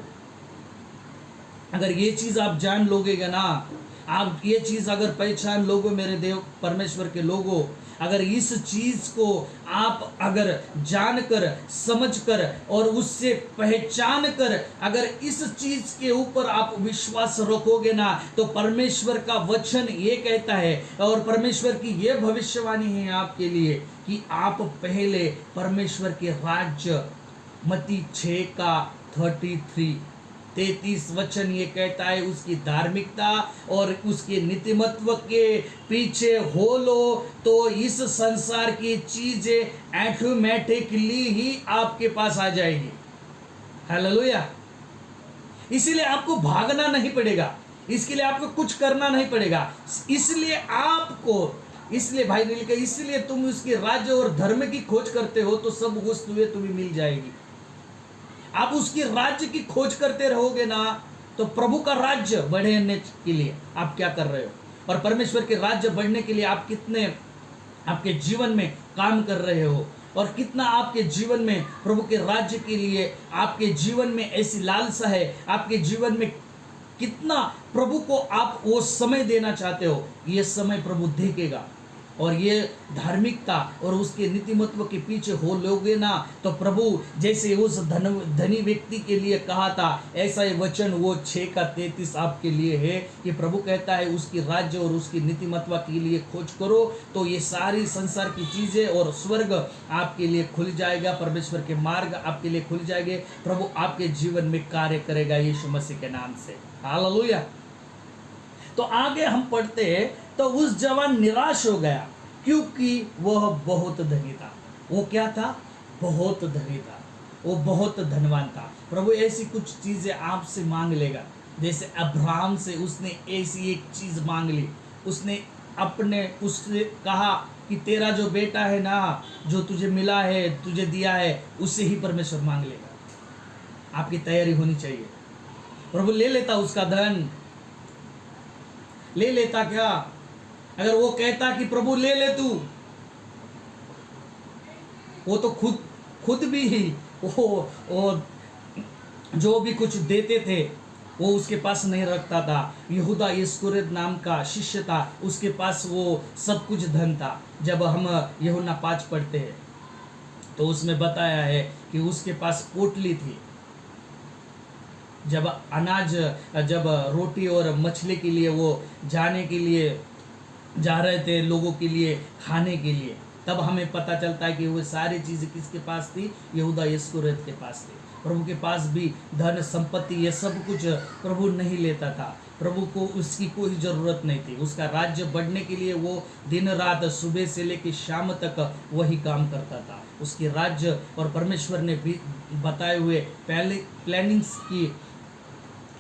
अगर ये चीज आप जान लोगे ना, आप ये चीज अगर पहचान लोगे मेरे देव परमेश्वर के लोगों, अगर इस चीज को आप अगर जानकर समझकर और उससे पहचान कर अगर इस चीज के ऊपर आप विश्वास रखोगे ना, तो परमेश्वर का वचन ये कहता है और परमेश्वर की ये भविष्यवाणी है आपके लिए कि आप पहले परमेश्वर के राज्य, मत्ती 6:33 वचन ये कहता है, उसकी धार्मिकता और उसके नीतिमत्व के पीछे हो लो तो इस संसार की चीजें ऑटोमेटिकली ही आपके पास आ जाएगी। हालेलुया। इसीलिए आपको भागना नहीं पड़ेगा, इसके लिए आपको कुछ करना नहीं पड़ेगा, इसलिए भाई ने लिखा, इसलिए तुम उसके राज्य और धर्म की खोज करते हो तो सब वस्तुएं तुम्हें मिल जाएगी। आप उसकी राज्य की खोज करते रहोगे ना, तो प्रभु का राज्य बढ़ने के लिए आप क्या कर रहे हो, और परमेश्वर के राज्य बढ़ने के लिए आप कितने आपके जीवन में काम कर रहे हो, और कितना आपके जीवन में प्रभु के राज्य के लिए आपके जीवन में ऐसी लालसा है, आपके जीवन में कितना प्रभु को आप वो समय देना चाहते हो, ये समय प्रभु देखेगा। और ये धार्मिकता और उसके नीतिमत्व के पीछे हो लोगे ना, तो प्रभु जैसे उस धनी व्यक्ति के लिए कहा था, ऐसा ही वचन वो 6:33 आपके लिए है कि प्रभु कहता है उसकी राज्य और उसकी नीतिमत्व के लिए खोज करो तो ये सारी संसार की चीजें और स्वर्ग आपके लिए खुल जाएगा, परमेश्वर के मार्ग आपके लिए खुल जाएंगे, प्रभु आपके जीवन में कार्य करेगा यीशु मसीह के नाम से। हालेलुया। तो आगे हम पढ़ते हैं, तो उस जवान निराश हो गया क्योंकि वह बहुत धनी था। वो क्या था? बहुत धनी था, वो बहुत धनवान था। प्रभु ऐसी कुछ चीजें आपसे मांग लेगा, जैसे अब्राहम से उसने ऐसी एक चीज मांग ली, उसने उससे कहा कि तेरा जो बेटा है ना, जो तुझे मिला है, तुझे दिया है, उससे ही परमेश्वर मांग लेगा। आपकी तैयारी होनी चाहिए। प्रभु ले लेता उसका धन, ले लेता क्या? अगर वो कहता कि प्रभु ले ले तू, वो तो खुद भी ही वो जो भी कुछ देते थे वो उसके पास नहीं रखता था। यहूदा इस्करियोत नाम का शिष्य था, उसके पास वो सब कुछ धन था। जब हम यूहन्ना 5 पढ़ते हैं तो उसमें बताया है कि उसके पास पोटली थी। जब रोटी और मछली के लिए वो जाने के लिए जा रहे थे, लोगों के लिए खाने के लिए, तब हमें पता चलता है कि वो सारी चीज़ें किसके पास थी? यहूदा इस्करियोत के पास थी। प्रभु के पास भी धन संपत्ति ये सब कुछ प्रभु नहीं लेता था, प्रभु को उसकी कोई ज़रूरत नहीं थी। उसका राज्य बढ़ने के लिए वो दिन रात सुबह से लेकर शाम तक वही काम करता था। उसके राज्य और परमेश्वर ने भी बताए हुए पहले प्लानिंग्स की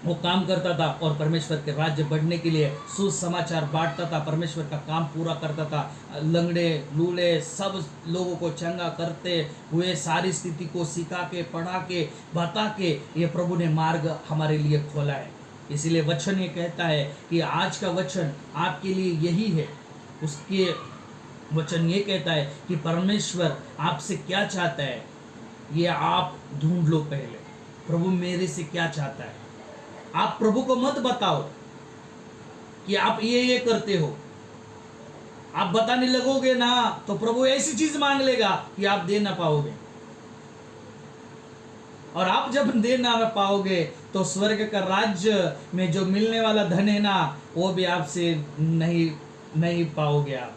वो काम करता था और परमेश्वर के राज्य बढ़ने के लिए सुसमाचार बांटता था, परमेश्वर का काम पूरा करता था। लंगड़े लूले सब लोगों को चंगा करते हुए सारी स्थिति को सिखा के पढ़ा के बता के ये प्रभु ने मार्ग हमारे लिए खोला है। इसीलिए वचन ये कहता है कि आज का वचन आपके लिए यही है। उसके वचन ये कहता है कि परमेश्वर आपसे क्या चाहता है ये आप ढूंढ लो पहले। प्रभु मेरे से क्या चाहता है। आप प्रभु को मत बताओ कि आप ये करते हो। आप बताने लगोगे ना तो प्रभु ऐसी चीज मांग लेगा कि आप दे ना पाओगे, और आप जब दे ना पाओगे तो स्वर्ग का राज्य में जो मिलने वाला धन है ना वो भी आपसे नहीं पाओगे आप।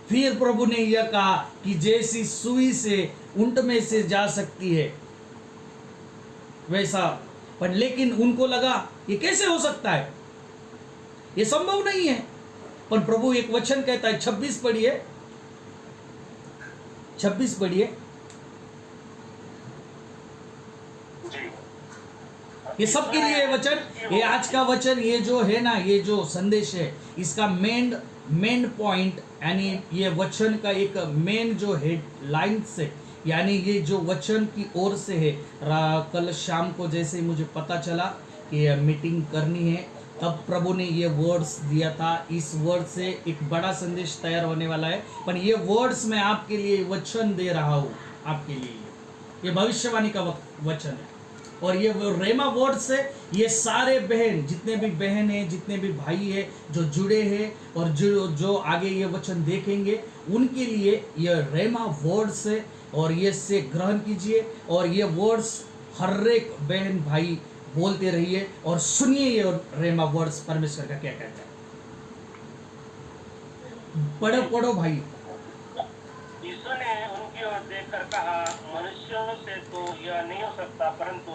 फिर प्रभु ने यह कहा कि जैसी सुई से ऊंट में से जा सकती है वैसा, पर लेकिन उनको लगा ये कैसे हो सकता है, ये संभव नहीं है। पर प्रभु एक वचन कहता है, 26 पढ़िए, 26 पढ़िए। ये सबके लिए वचन, ये आज का वचन, ये जो है ना, ये जो संदेश है इसका मेन पॉइंट, यानी ये वचन का एक मेन जो हेडलाइन से, यानी ये जो वचन की ओर से है। कल शाम को जैसे मुझे पता चला कि मीटिंग करनी है तब प्रभु ने ये वर्ड्स दिया था। इस वर्ड से एक बड़ा संदेश तैयार होने वाला है, पर ये वर्ड्स मैं आपके लिए वचन दे रहा हूँ, आपके लिए ये भविष्यवाणी का वचन है। और ये रेमा वर्ड से ये सारे बहन, जितने भी बहन हैं, जितने भी भाई हैं जो जुड़े हैं और जो आगे ये वचन देखेंगे उनके लिए ये रेमा वर्ड से, और ये से ग्रहण कीजिए और ये वर्ड्स हर एक बहन भाई बोलते रहिए और सुनिए ये रेमा वर्ड्स परमेश्वर का क्या कहता है। पढ़ो भाई। यीशु ने उनकी ओर देखकर कहा, मनुष्यों से तो यह नहीं हो सकता, परंतु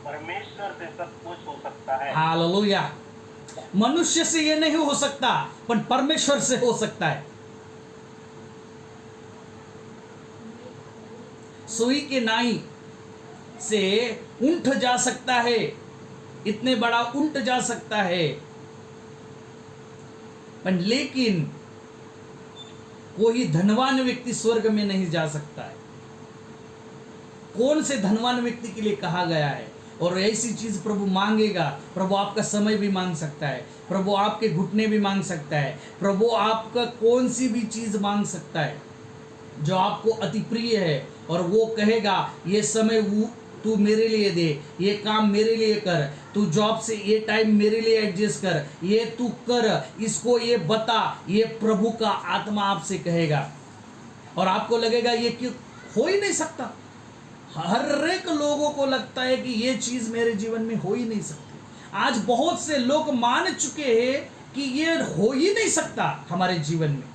परमेश्वर से सब कुछ हो सकता है। हालेलुया। मनुष्य से यह नहीं हो सकता पर परमेश्वर से हो सकता है। सुई के नाई से ऊंट जा सकता है, इतने बड़ा ऊंट जा सकता है, पर लेकिन कोई धनवान व्यक्ति स्वर्ग में नहीं जा सकता है। कौन से धनवान व्यक्ति के लिए कहा गया है? और ऐसी चीज प्रभु मांगेगा। प्रभु आपका समय भी मांग सकता है, प्रभु आपके घुटने भी मांग सकता है, प्रभु आपका कौन सी भी चीज मांग सकता है जो आपको अति प्रिय है, और वो कहेगा ये समय तू मेरे लिए दे, ये काम मेरे लिए कर, तू जॉब से ये टाइम मेरे लिए एडजस्ट कर, ये तू कर, इसको ये बता। ये प्रभु का आत्मा आपसे कहेगा और आपको लगेगा ये क्यों हो ही नहीं सकता। हर एक लोगों को लगता है कि ये चीज मेरे जीवन में हो ही नहीं सकती। आज बहुत से लोग मान चुके हैं कि ये हो ही नहीं सकता हमारे जीवन में,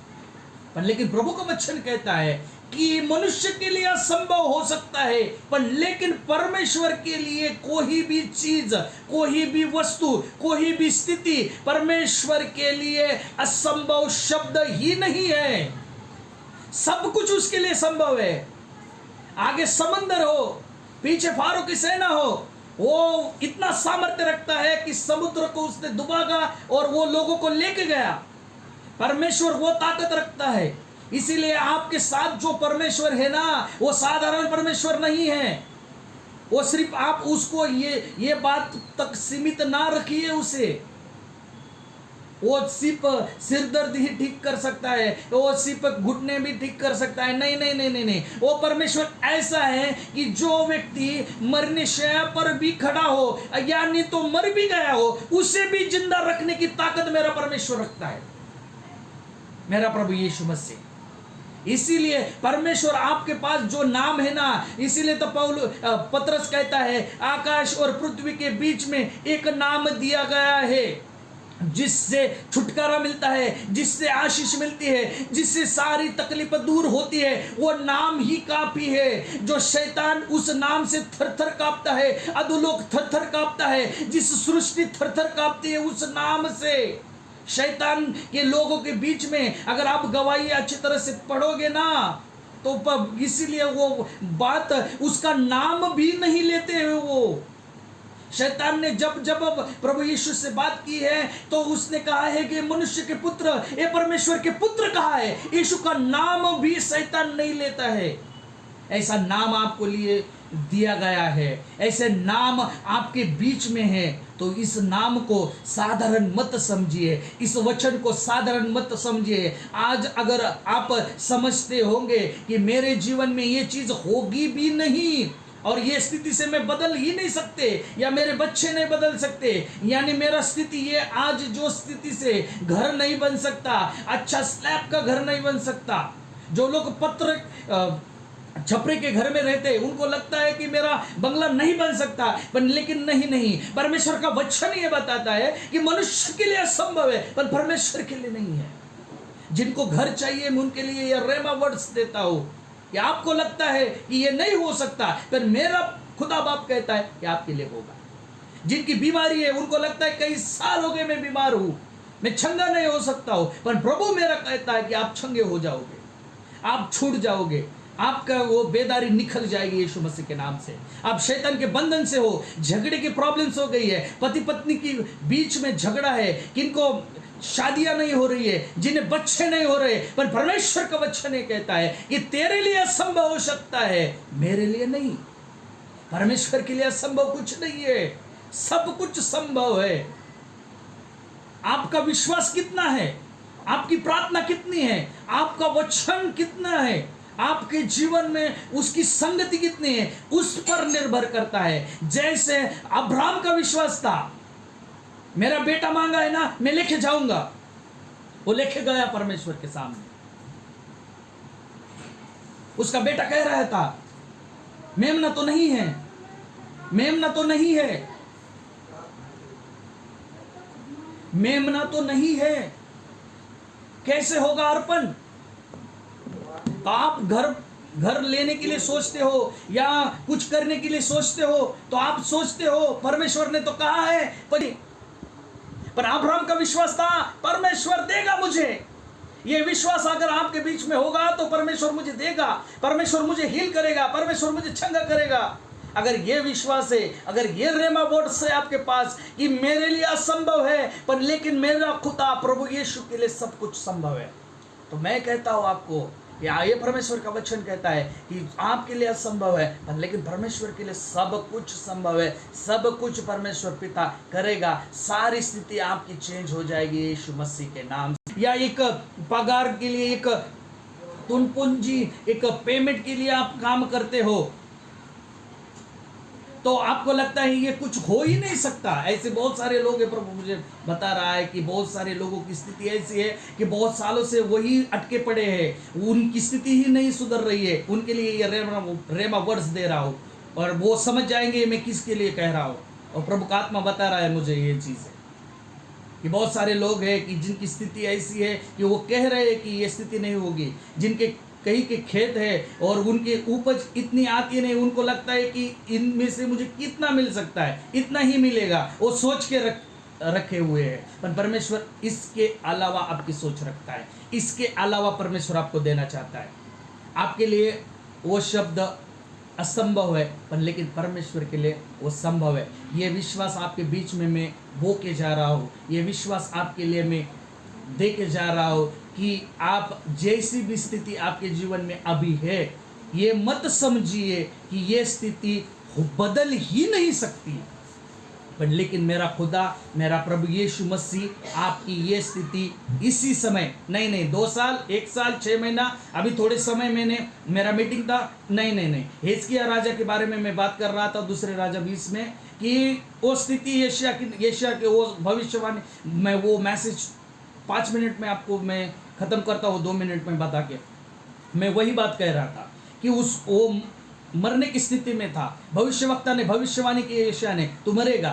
पर लेकिन प्रभु का वचन कहता है कि मनुष्य के लिए असंभव हो सकता है, पर लेकिन परमेश्वर के लिए कोई भी चीज, कोई भी वस्तु, कोई भी स्थिति परमेश्वर के लिए असंभव शब्द ही नहीं है। सब कुछ उसके लिए संभव है। आगे समंदर हो, पीछे फारो की सेना हो, वो इतना सामर्थ्य रखता है कि समुद्र को उसने डुबागा और वो लोगों को लेके गया। परमेश्वर वो ताकत रखता है। इसीलिए आपके साथ जो परमेश्वर है ना, वो साधारण परमेश्वर नहीं है। वो सिर्फ आप उसको ये बात तक सीमित ना रखिए उसे। वो सिर्फ सिर दर्द ही ठीक कर सकता है, वो सिर्फ घुटने भी ठीक कर सकता है। नहीं नहीं नहीं नहीं नहीं, वो परमेश्वर ऐसा है कि जो व्यक्ति मरने शैया पर भी खड़ा हो या नहीं तो मर भी गया हो, उसे भी जिंदा रखने की ताकत मेरा परमेश्वर रखता है, मेरा प्रभु यीशु मसीह। इसीलिए परमेश्वर आपके पास जो नाम है ना, इसीलिए तो पतरस कहता है आकाश और पृथ्वी के बीच में एक नाम दिया गया है जिससे छुटकारा मिलता है, जिससे आशीष मिलती है, जिससे सारी तकलीफ दूर होती है। वो नाम ही काफी है। जो शैतान उस नाम से थर-थर कांपता है, अधोलोक थर-थर कांपता है, जिस सृष्टि थर-थर कांपती है उस नाम से। शैतान के लोगों के बीच में अगर आप गवाही अच्छी तरह से पढ़ोगे ना, तो इसीलिए वो बात उसका नाम भी नहीं लेते हैं वो। शैतान ने जब जब प्रभु यीशु से बात की है तो उसने कहा है कि मनुष्य के पुत्र, ये परमेश्वर के पुत्र कहा है। यीशु का नाम भी शैतान नहीं लेता है। ऐसा नाम आपको लिए दिया गया है, ऐसे नाम आपके बीच में है, तो इस नाम को साधारण मत समझिए, इस वचन को साधारण मत समझिए। आज अगर आप समझते होंगे कि मेरे जीवन में ये चीज होगी भी नहीं और ये स्थिति से मैं बदल ही नहीं सकते, या मेरे बच्चे नहीं बदल सकते, यानी मेरा स्थिति ये आज जो स्थिति से घर नहीं बन सकता, अच्छा स्लैब का घर नहीं बन सकता। जो लोग पत्र छपरे के घर में रहते हैं उनको लगता है कि मेरा बंगला नहीं बन सकता, पर लेकिन नहीं, परमेश्वर का वचन ये बताता है कि मनुष्य के लिए असंभव है पर परमेश्वर के लिए नहीं है। जिनको घर चाहिए मैं उनके लिए ये रेमा वर्ड्स देता हूं कि आपको लगता है कि ये नहीं हो सकता, पर मेरा खुदा बाप कहता है कि आपके लिए होगा। जिनकी बीमारी है उनको लगता है कई साल हो गए मैं बीमार हूं, मैं चंगा नहीं हो सकता हूं, पर प्रभु मेरा कहता है कि आप चंगे हो जाओगे, आप छूट जाओगे, आपका वो बेदारी निकल जाएगी यीशु मसीह के नाम से। आप शैतान के बंधन से हो, झगड़े की प्रॉब्लम्स हो गई है, पति पत्नी के बीच में झगड़ा है, किनको शादियां नहीं हो रही है, जिन्हें बच्चे नहीं हो रहे, पर परमेश्वर का वचन ये कहता है कि तेरे लिए असंभव हो सकता है, मेरे लिए नहीं। परमेश्वर के लिए असंभव कुछ नहीं है, सब कुछ संभव है। आपका विश्वास कितना है, आपकी प्रार्थना कितनी है, आपका वचन कितना है, आपके जीवन में उसकी संगति कितनी है, उस पर निर्भर करता है। जैसे अब्राहम का विश्वास था, मेरा बेटा मांगा है ना, मैं लेके जाऊंगा, वो लेके गया परमेश्वर के सामने। उसका बेटा कह रहा था मेमना तो नहीं है, मेमना तो नहीं है, मेमना तो नहीं है, कैसे होगा अर्पण? तो आप घर लेने के लिए सोचते हो या कुछ करने के लिए सोचते हो, तो आप सोचते हो परमेश्वर ने तो कहा है, पर अब्राहम का विश्वास था परमेश्वर देगा मुझे। ये विश्वास अगर आपके बीच में होगा तो परमेश्वर मुझे देगा, परमेश्वर मुझे हील करेगा, परमेश्वर मुझे चंगा करेगा। अगर ये विश्वास है, अगर ये रेमा वर्ड्स है आपके पास कि मेरे लिए असंभव है पर लेकिन मेरा खुदा प्रभु यीशु के लिए सब कुछ संभव है, तो मैं कहता हूं आपको ये परमेश्वर का वचन कहता है कि आपके लिए असंभव है पर लेकिन परमेश्वर के लिए सब कुछ संभव है। सब कुछ परमेश्वर पिता करेगा, सारी स्थिति आपकी चेंज हो जाएगी यीशु मसीह के नाम से। या एक पगार के लिए, एक पूंजी, एक पेमेंट के लिए आप काम करते हो तो आपको लगता है ये कुछ हो ही नहीं सकता। ऐसे बहुत सारे लोग हैं, प्रभु मुझे बता रहा है कि बहुत सारे लोगों की स्थिति ऐसी है कि बहुत सालों से वही अटके पड़े हैं, उनकी स्थिति ही नहीं सुधर रही है। उनके लिए ये रेमा वर्ड्स दे रहा हूँ और वो समझ जाएंगे मैं किसके लिए कह रहा हूँ। और प्रभु का आत्मा बता रहा है मुझे ये चीज़ कि बहुत सारे लोग हैं कि जिनकी स्थिति ऐसी है कि वो कह रहे हैं कि ये स्थिति नहीं होगी, जिनके कहीं के खेत है और उनकी उपज इतनी आती नहीं, उनको लगता है कि इनमें से मुझे कितना मिल सकता है, इतना ही मिलेगा, वो सोच के रखे हुए हैं। पर परमेश्वर इसके अलावा आपकी सोच रखता है, इसके अलावा परमेश्वर आपको देना चाहता है। आपके लिए वो शब्द असंभव है पर लेकिन परमेश्वर के लिए वो संभव है। ये विश्वास आपके बीच में मैं बो के जा रहा हूँ, ये विश्वास आपके लिए मैं दे के जा रहा हूँ कि आप जैसी भी स्थिति आपके जीवन में अभी है, ये मत समझिए कि ये स्थिति बदल ही नहीं सकती, पर लेकिन मेरा खुदा, मेरा प्रभु यीशु मसीह आपकी ये स्थिति इसी समय, नहीं 2 साल, 1 साल, 6 महीना, अभी थोड़े समय मैंने मेरा मीटिंग था, नहीं हिजकिय्याह राजा के बारे में मैं बात कर रहा था दूसरे राजा 20 में कि वो स्थिति यशायाह के वो भविष्यवाणी, मैं वो मैसेज 5 मिनट में आपको मैं ख़त्म करता हूँ, 2 मिनट में बता के। मैं वही बात कह रहा था कि वो मरने की स्थिति में था, भविष्यवक्ता ने भविष्यवाणी की यशायाह ने तू मरेगा,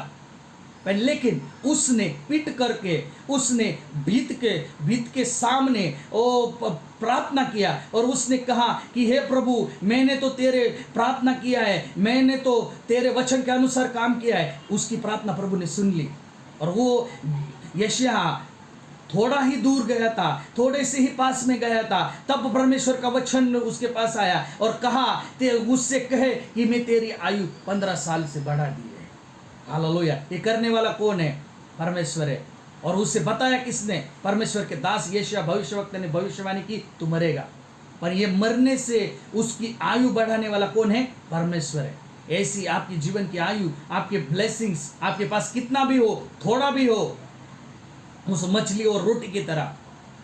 पर लेकिन उसने पिट करके, उसने भीत के सामने प्रार्थना किया और उसने कहा कि हे प्रभु, मैंने तो तेरे प्रार्थना किया है, मैंने तो तेरे वचन के अनुसार काम किया है। उसकी प्रार्थना प्रभु ने सुन ली और वो यशायाह थोड़ा ही दूर गया था, थोड़े से ही पास में गया था, तब परमेश्वर का वचन उसके पास आया और कहा, उससे कहे कि मैं तेरी आयु 15 साल से बढ़ा दी है। हालेलुया। ये करने वाला कौन है? परमेश्वर है। और उसे बताया किसने? परमेश्वर के दास यशायाह भविष्यवक्ता ने भविष्यवाणी की, तू मरेगा। पर ये मरने से उसकी आयु बढ़ाने वाला कौन है? परमेश्वर है। ऐसी आपकी जीवन की आयु, आपके ब्लेसिंग्स, आपके पास कितना भी हो, थोड़ा भी हो, उस मछली और रोटी की तरह,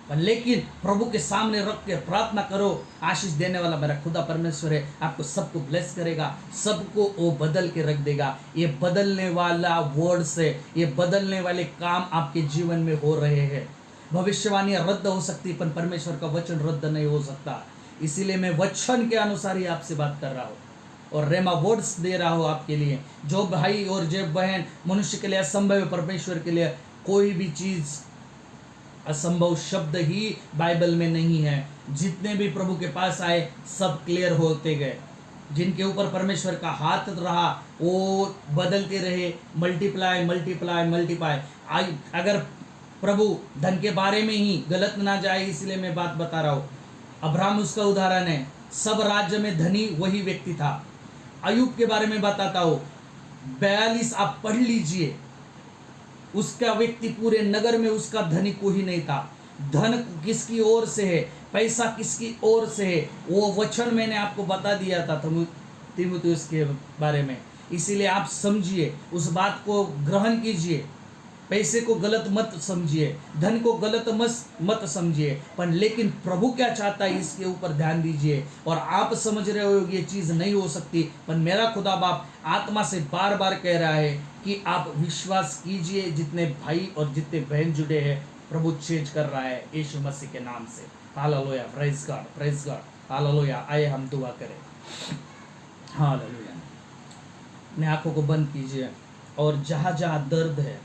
पर लेकिन प्रभु के सामने रख के प्रार्थना करो। आशीष देने वाला मेरा खुदा परमेश्वर है, आपको सबको ब्लेस करेगा, सबको वो बदल के रख देगा। ये बदलने वाला वर्ड से, ये बदलने वाले काम आपके जीवन में हो रहे हैं। भविष्यवाणियां रद्द हो सकती, पर परमेश्वर का वचन रद्द नहीं हो सकता। इसीलिए मैं वचन के अनुसार ही आपसे बात कर रहा हूँ और रेमा वर्ड्स दे रहा हूँ आपके लिए। जो भाई और जो बहन मनुष्य के लिए असंभव है, परमेश्वर के लिए कोई भी चीज असंभव शब्द ही बाइबल में नहीं है। जितने भी प्रभु के पास आए सब क्लियर होते गए। जिनके ऊपर परमेश्वर का हाथ रहा वो बदलते रहे, मल्टीप्लाई मल्टीप्लाई मल्टीप्लाई। अगर प्रभु धन के बारे में ही गलत ना जाए, इसलिए मैं बात बता रहा हूँ। अब्राहम उसका उदाहरण है, सब राज्य में धनी वही व्यक्ति था। अयूब के बारे में बताता हूँ, 42 आप पढ़ लीजिए, उसका व्यक्ति पूरे नगर में उसका धनी कोई नहीं था। धन किसकी ओर से है, पैसा किसकी ओर से है, वो वचन मैंने आपको बता दिया था तीमुथियुस के बारे में। इसीलिए आप समझिए, उस बात को ग्रहण कीजिए। पैसे को गलत मत समझिए, धन को गलत मत समझिए, पर लेकिन प्रभु क्या चाहता है इसके ऊपर ध्यान दीजिए। और आप समझ रहे हो ये चीज़ नहीं हो सकती, पर मेरा खुदा बाप आत्मा से बार बार कह रहा है कि आप विश्वास कीजिए। जितने भाई और जितने बहन जुड़े हैं, प्रभु चेंज कर रहा है यीशु मसीह के नाम से। Hallelujah, praise God, praise God, hallelujah. आइए हम दुआ करें। हालेलुया। अपने आंखों को बंद कीजिए और जहाँ जहाँ दर्द है,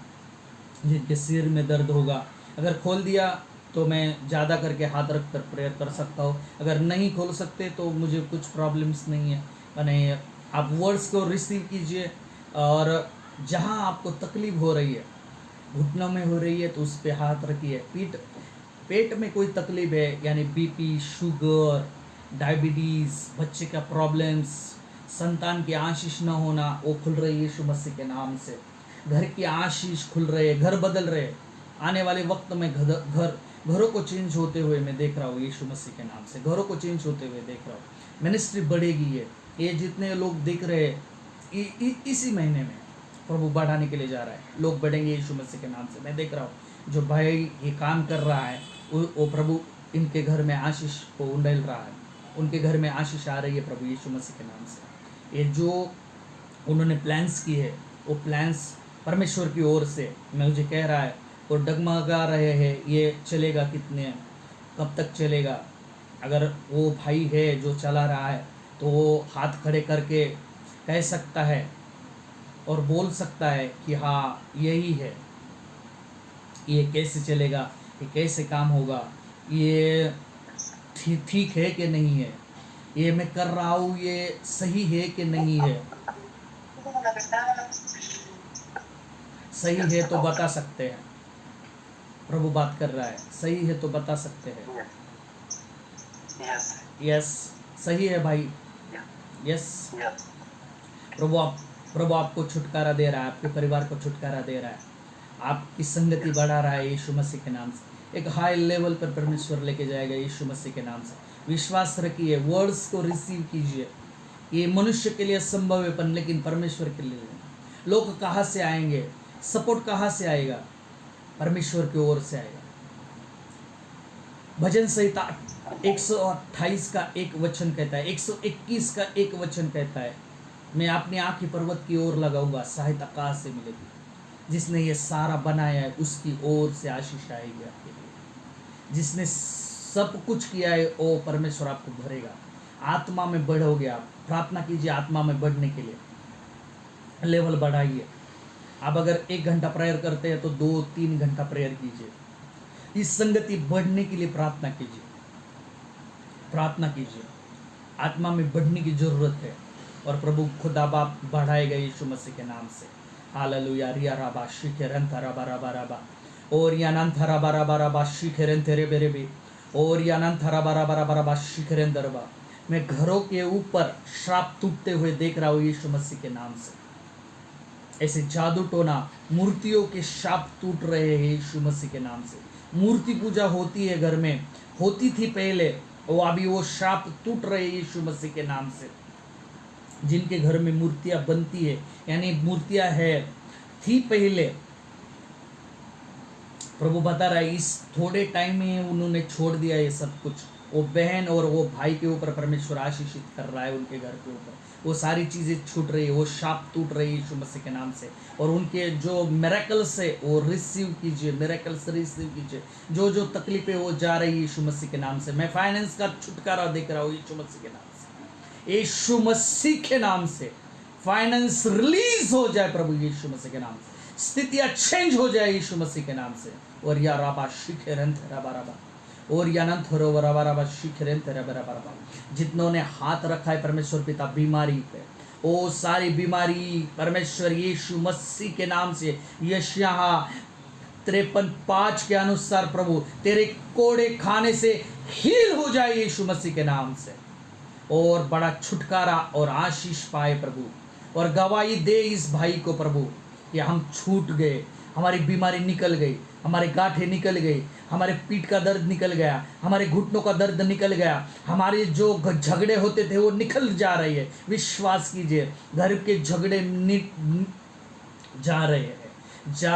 जिनके सिर में दर्द होगा, अगर खोल दिया तो मैं ज़्यादा करके हाथ रख कर प्रेयर कर सकता हूँ। अगर नहीं खोल सकते तो मुझे कुछ प्रॉब्लम्स नहीं है, मैंने आप वर्ड्स को रिसीव कीजिए। और जहाँ आपको तकलीफ़ हो रही है, घुटनों में हो रही है, तो उस पर हाथ रखिए। पेट में कोई तकलीफ़ है, यानी बीपी, शुगर, डायबिटीज़, बच्चे का प्रॉब्लम्स, संतान की आशीष न होना, वो खुल रही है यीशु मसीह के नाम से। घर की आशीष खुल रहे, घर बदल रहे। आने वाले वक्त में घरों को चेंज होते हुए मैं देख रहा हूँ यीशु मसीह के नाम से। घरों को चेंज होते हुए देख रहा हूँ। मिनिस्ट्री बढ़ेगी। ये जितने लोग दिख रहे इसी महीने में प्रभु बढ़ाने के लिए जा रहा है। लोग बढ़ेंगे यीशु मसीह के नाम से। मैं देख रहा हूँ जो भाई ये काम कर रहा है, वो प्रभु इनके घर में आशीष को उंडेल रहा है। उनके घर में आशीष आ रही है प्रभु यीशु मसीह के नाम से। ये जो उन्होंने प्लान्स किए है, वो प्लान्स परमेश्वर की ओर से मुझे कह रहा है, वो डगमगा रहे हैं। ये चलेगा कितने, कब तक चलेगा? अगर वो भाई है जो चला रहा है, तो वो हाथ खड़े करके कह सकता है और बोल सकता है कि हाँ यही है, ये कैसे चलेगा, ये कैसे काम होगा, ये ठीक है कि नहीं है, ये मैं कर रहा हूँ ये सही है कि नहीं है। सही है तो बता सकते हैं, प्रभु बात कर रहा है, सही है तो बता सकते हैं। यस, सही है भाई, यस। प्रभु आपको छुटकारा दे रहा है, आपके परिवार को छुटकारा दे रहा है, आपकी संगति बढ़ा रहा है यीशु मसीह के नाम से। एक हाई लेवल पर परमेश्वर लेके जाएगा यीशु मसीह के नाम से। विश्वास रखिए, वर्ड्स को रिसीव कीजिए। ये मनुष्य के लिए संभव है, पर लेकिन परमेश्वर के लिए नहीं। लोग कहाँ से आएंगे, सपोर्ट कहाँ से आएगा? परमेश्वर की ओर से आएगा। भजन संहिता 128 का एक वचन कहता है, 121 का एक वचन कहता है, मैं अपनी आँखें पर्वत की ओर लगाऊंगा, सहायता कहाँ से मिलेगी? जिसने ये सारा बनाया है उसकी ओर से आशीष आएगी आपके लिए। जिसने सब कुछ किया है वो परमेश्वर आपको भरेगा। आत्मा में बढ़ोगे आप। प्रार्थना कीजिए आत्मा में बढ़ने के लिए, लेवल बढ़ाइए। आप अगर 1 घंटा प्रेयर करते हैं तो 2-3 घंटा प्रेयर कीजिए। इस संगति बढ़ने के लिए प्रार्थना कीजिए, प्रार्थना कीजिए। आत्मा में बढ़ने की जरूरत है और प्रभु खुदा बाप बढ़ाएगा यीशु मसीह के नाम से। हालेलुया। रिया राबा शिखेरन थराबा राबा राबा और यानन थराबा राबा राबा शिखेरन तेरे बेरे बे और यानन थराबा राबा राबा राबा शिखेरन दरबा। मैं घरों के ऊपर श्राप टूटते हुए देख रहा हूँ यीशु मसीह के नाम से। ऐसे जादू टोना मूर्तियों के शाप टूट रहे हैं यीशु मसीह के नाम से। मूर्ति पूजा होती है घर में, होती थी पहले, वो अभी वो शाप टूट रहे हैं यीशु मसीह के नाम से। जिनके घर में मूर्तियां बनती है, यानी मूर्तियां है थी पहले, प्रभु बता रहा है इस थोड़े टाइम में उन्होंने छोड़ दिया ये सब कुछ। वो बहन और वो भाई के ऊपर परमेश्वर आशीषित कर रहा है, उनके घर के ऊपर वो सारी चीज़ें छूट रही है, वो शाप टूट रही है यीशु मसीह के नाम से। और उनके जो मिरेकल्स है वो रिसीव कीजिए, मिरेकल्स रिसीव कीजिए। जो जो तकलीफें वो जा रही है यीशु मसीह के नाम से। मैं फाइनेंस का छुटकारा देख रहा हूँ यीशु मसीह के नाम से, यीशु मसीह के नाम से। फाइनेंस रिलीज हो जाए प्रभु यीशु मसीह के नाम से, स्थितियाँ चेंज हो जाए यीशु मसीह के नाम से। और या राबा शिखरंत रबा रबा और यानंत हो रबा रबा शिखरंत रबा रबा। जितनों ने हाथ रखा है परमेश्वर पिता बीमारी पे, वो सारी बीमारी परमेश्वर यीशु मसीह के नाम से, यशायाह 53:5 के अनुसार प्रभु तेरे कोड़े खाने से हील हो जाए यीशु मसीह के नाम से। और बड़ा छुटकारा और आशीष पाए प्रभु। और गवाही दे इस भाई को प्रभु कि हम छूट गए, हमारी बीमारी निकल गई, हमारे गांठें निकल गई, हमारे पीठ का दर्द निकल गया, हमारे घुटनों का दर्द निकल गया, हमारे जो झगड़े होते थे वो निकल जा रही है। विश्वास कीजिए, घर के झगड़े जा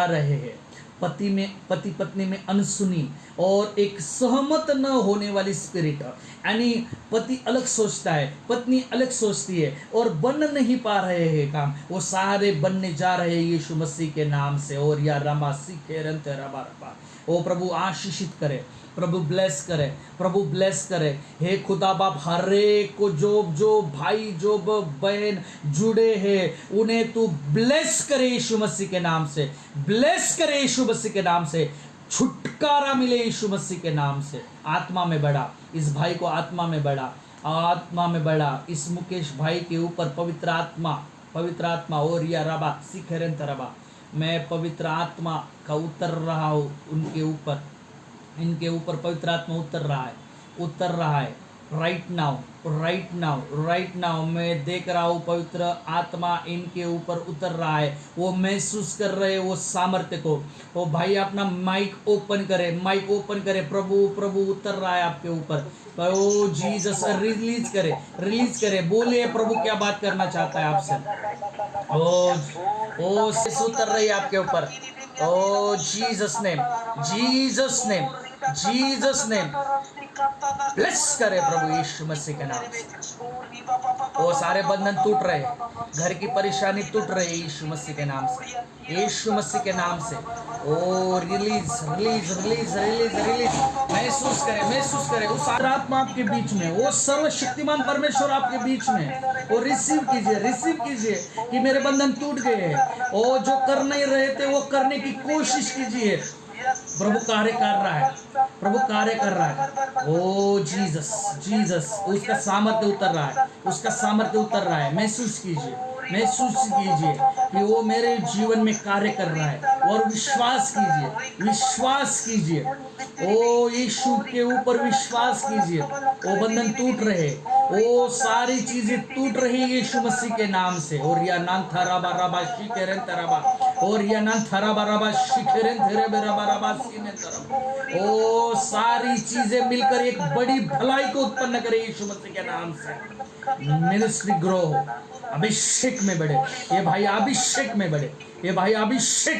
रहे हैं। पति पत्नी में अनसुनी और एक सहमत न होने वाली स्पिरिट, यानी पति अलग सोचता है, पत्नी अलग सोचती है और बन नहीं पा रहे हैं काम, वो सारे बनने जा रहे हैं यीशु मसीह के नाम से। और या रमा सीखे रंत रबा रबा। ओ प्रभु आशीषित करे, प्रभु ब्लेस करे, प्रभु ब्लेस करे। हे खुदा बाप, हर एक को जो भाई जो बहन जुड़े हैं उन्हें तू ब्लेस करे यीशु मसीह के नाम से, ब्लेस करे यीशु मसीह के नाम से। छुटकारा मिले यीशु मसीह के नाम से। आत्मा में बढ़ा, इस भाई को आत्मा में बढ़ा, आत्मा में बढ़ा। इस मुकेश भाई के ऊपर पवित्र आत्मा और या रबा सिखरंत रबा, मैं पवित्र आत्मा का उतर रहा हूँ उनके ऊपर, इनके ऊपर पवित्र आत्मा उतर रहा है। राइट नाउ मैं देख रहा हूँ पवित्र आत्मा इनके ऊपर उतर रहा है। वो महसूस कर रहे हैं वो सामर्थ्य को। वो भाई अपना माइक ओपन करे। प्रभु उतर रहा है आपके ऊपर। ओ जीसस, रिलीज करे। बोलिए प्रभु क्या बात करना चाहता है आपसे। ओ उतर रही है आपके ऊपर। ओ जीसस नेम ब्लेस करे प्रभु यीशु मसीह के नाम से। वो सारे बंधन टूट रहे, घर की परेशानी टूट रही है यीशु मसीह के नाम से, यीशु मसीह के नाम से। ओ रिलीज। महसूस करे उस आत्मा आपके बीच में, वो सर्वशक्तिमान परमेश्वर आपके बीच में। वो रिसीव कीजिए कि मेरे बंधन टूट गए हैं। वो जो कर नहीं रहे थे वो करने की कोशिश कीजिए। प्रभु कार्य कर रहा है। ओ जीसस, उसका सामर्थ्य उतर रहा है। महसूस कीजिए कि वो मेरे जीवन में कार्य कर रहा है। और विश्वास कीजिए। ओ यीशु के ऊपर विश्वास कीजिए। वो बंधन टूट रहे, वो सारी चीजें टूट रही यीशु मसीह के नाम से। और या नान थराबा रबा शिकेरन तरबा, और या नान थराबा रबा शिकेरन थरेबे रबा रबा सीने तरबा। ओ सारी चीजें मिलकर एक बड़ी भलाई को उत्पन्न करे यीशु मसीह के नाम से। मिनिस्ट्री ग्रो हो, अभिषेक में बढ़े ये भाई, अभिषेक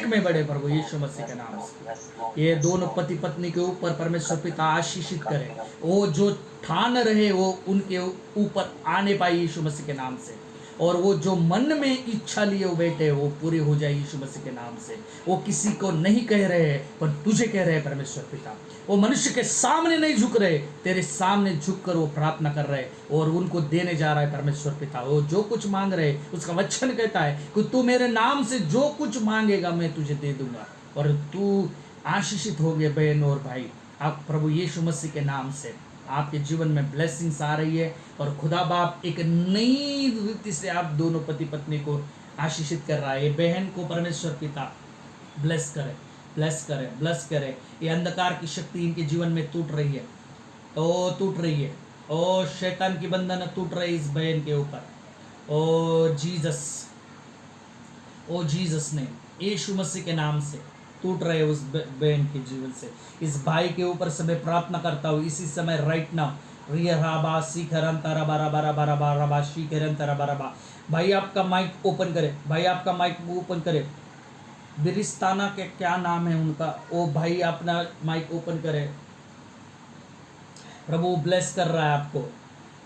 में बढ़े प्रभु यीशु मसीह के नाम से। ये दोनों पति पत्नी के ऊपर परमेश्वर पिता आशीषित करे। वो जो ठान रहे वो उनके ऊपर आने पाए यीशु मसीह के नाम से। और वो जो मन में इच्छा लिए वो बैठे वो पूरी हो जाए यीशु मसीह के नाम से। वो किसी को नहीं कह रहे हैं पर तुझे कह रहे हैं परमेश्वर पिता। वो मनुष्य के सामने नहीं झुक रहे, तेरे सामने झुककर वो प्रार्थना कर रहे और उनको देने जा रहा है परमेश्वर पिता। वो जो कुछ मांग रहे उसका वचन कहता है कि तू मेरे नाम से जो कुछ मांगेगा मैं तुझे दे दूंगा। और तू आशीषित हो गए बहन और भाई, आप प्रभु यीशु मसीह के नाम से आपके जीवन में ब्लेसिंग्स आ रही है। और खुदा बाप एक नई रीति से आप दोनों पति पत्नी को आशीषित कर रहा है। ये बहन को परमेश्वर पिता ब्लेस करे। ये अंधकार की शक्ति इनके जीवन में टूट रही है। ओ शैतान की बंधन टूट रही इस बहन के ऊपर। ओ जीसस, ओ जीसस ने यीशु मसीह के नाम से टूट रहे उस बहन के जीवन से, इस भाई के ऊपर से मैं प्रार्थना करता हूँ इसी समय राइट नाउ। रियराबा सीखरन तरबरा बरा बरा बरा बा शीखरन तरबरा बा। भाई आपका माइक ओपन करे, भाई आपका माइक ओपन करे। बिरिस्ताना के क्या नाम है उनका, ओ भाई अपना माइक ओपन करे। प्रभु ब्लेस कर रहा है आपको,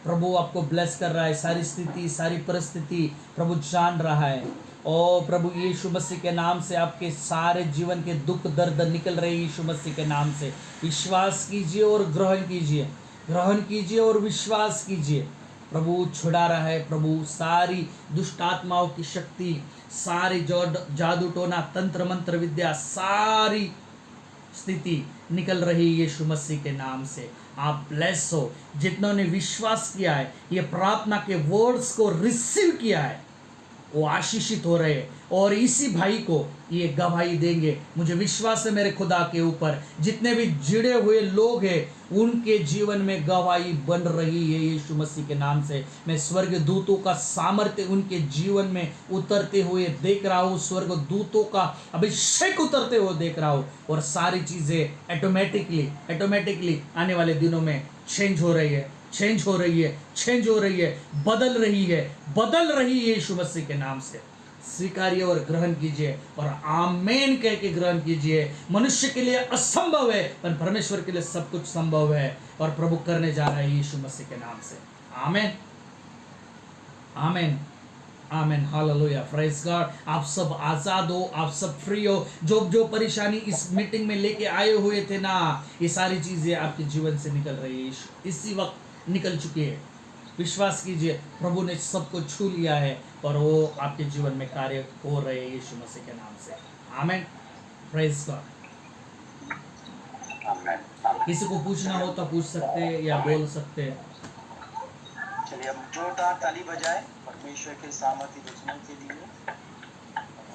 प्रभु आपको ब्लेस कर रहा है। सारी स्थिति सारी परिस्थिति प्रभु जान रहा है। ओ प्रभु यीशु मसीह के नाम से आपके सारे जीवन के दुख दर्द निकल रहे यीशु मसीह के नाम से। विश्वास कीजिए और ग्रहण कीजिए, ग्रहण कीजिए और विश्वास कीजिए। प्रभु छुड़ा रहा है, प्रभु सारी दुष्ट आत्माओं की शक्ति, सारी जादू टोना तंत्र मंत्र विद्या, सारी स्थिति निकल रही है यीशु मसीह के नाम से। आप ब्लेस हो। जितनों ने विश्वास किया है, ये प्रार्थना के वर्ड्स को रिसीव किया है, वो आशीषित हो रहे हैं और इसी भाई को ये गवाही देंगे। मुझे विश्वास है मेरे खुदा के ऊपर, जितने भी जुड़े हुए लोग हैं उनके जीवन में गवाही बन रही है यीशु मसीह के नाम से। मैं स्वर्ग दूतों का सामर्थ्य उनके जीवन में उतरते हुए देख रहा हूँ, स्वर्ग दूतों का अभिषेक उतरते हुए देख रहा हूँ, और सारी चीज़ें ऑटोमेटिकली आने वाले दिनों में चेंज हो रही है, चेंज हो रही है, चेंज हो रही है, बदल रही है, बदल रही है यीशु मसीह के नाम से। स्वीकारिए और ग्रहण कीजिए और आमेन कह के ग्रहण कीजिए। मनुष्य के लिए असंभव है पर परमेश्वर के लिए सब कुछ संभव है, और प्रभु करने जा रहा है यीशु मसीह के नाम से। आमेन, आमेन, आमेन, हालेलुया, प्रेज गॉड। आप सब आज़ाद हो, आप सब फ्री हो। जो परेशानी इस मीटिंग में लेके आए हुए थे ना, ये सारी चीज़ें आपके जीवन से निकल रही है, इसी वक्त निकल चुकी है। विश्वास कीजिए, प्रभु ने सबको छू लिया है और वो आपके जीवन में कार्य हो रहे हैं यीशु मसीह के नाम से। आमेन, प्रेज गॉड। किसी को पूछना हो तो पूछ सकते हैं या बोल सकते हैं। चलिए हम जोरदार ताली बजाए परमेश्वर के सामर्थ्य वचनों के लिए।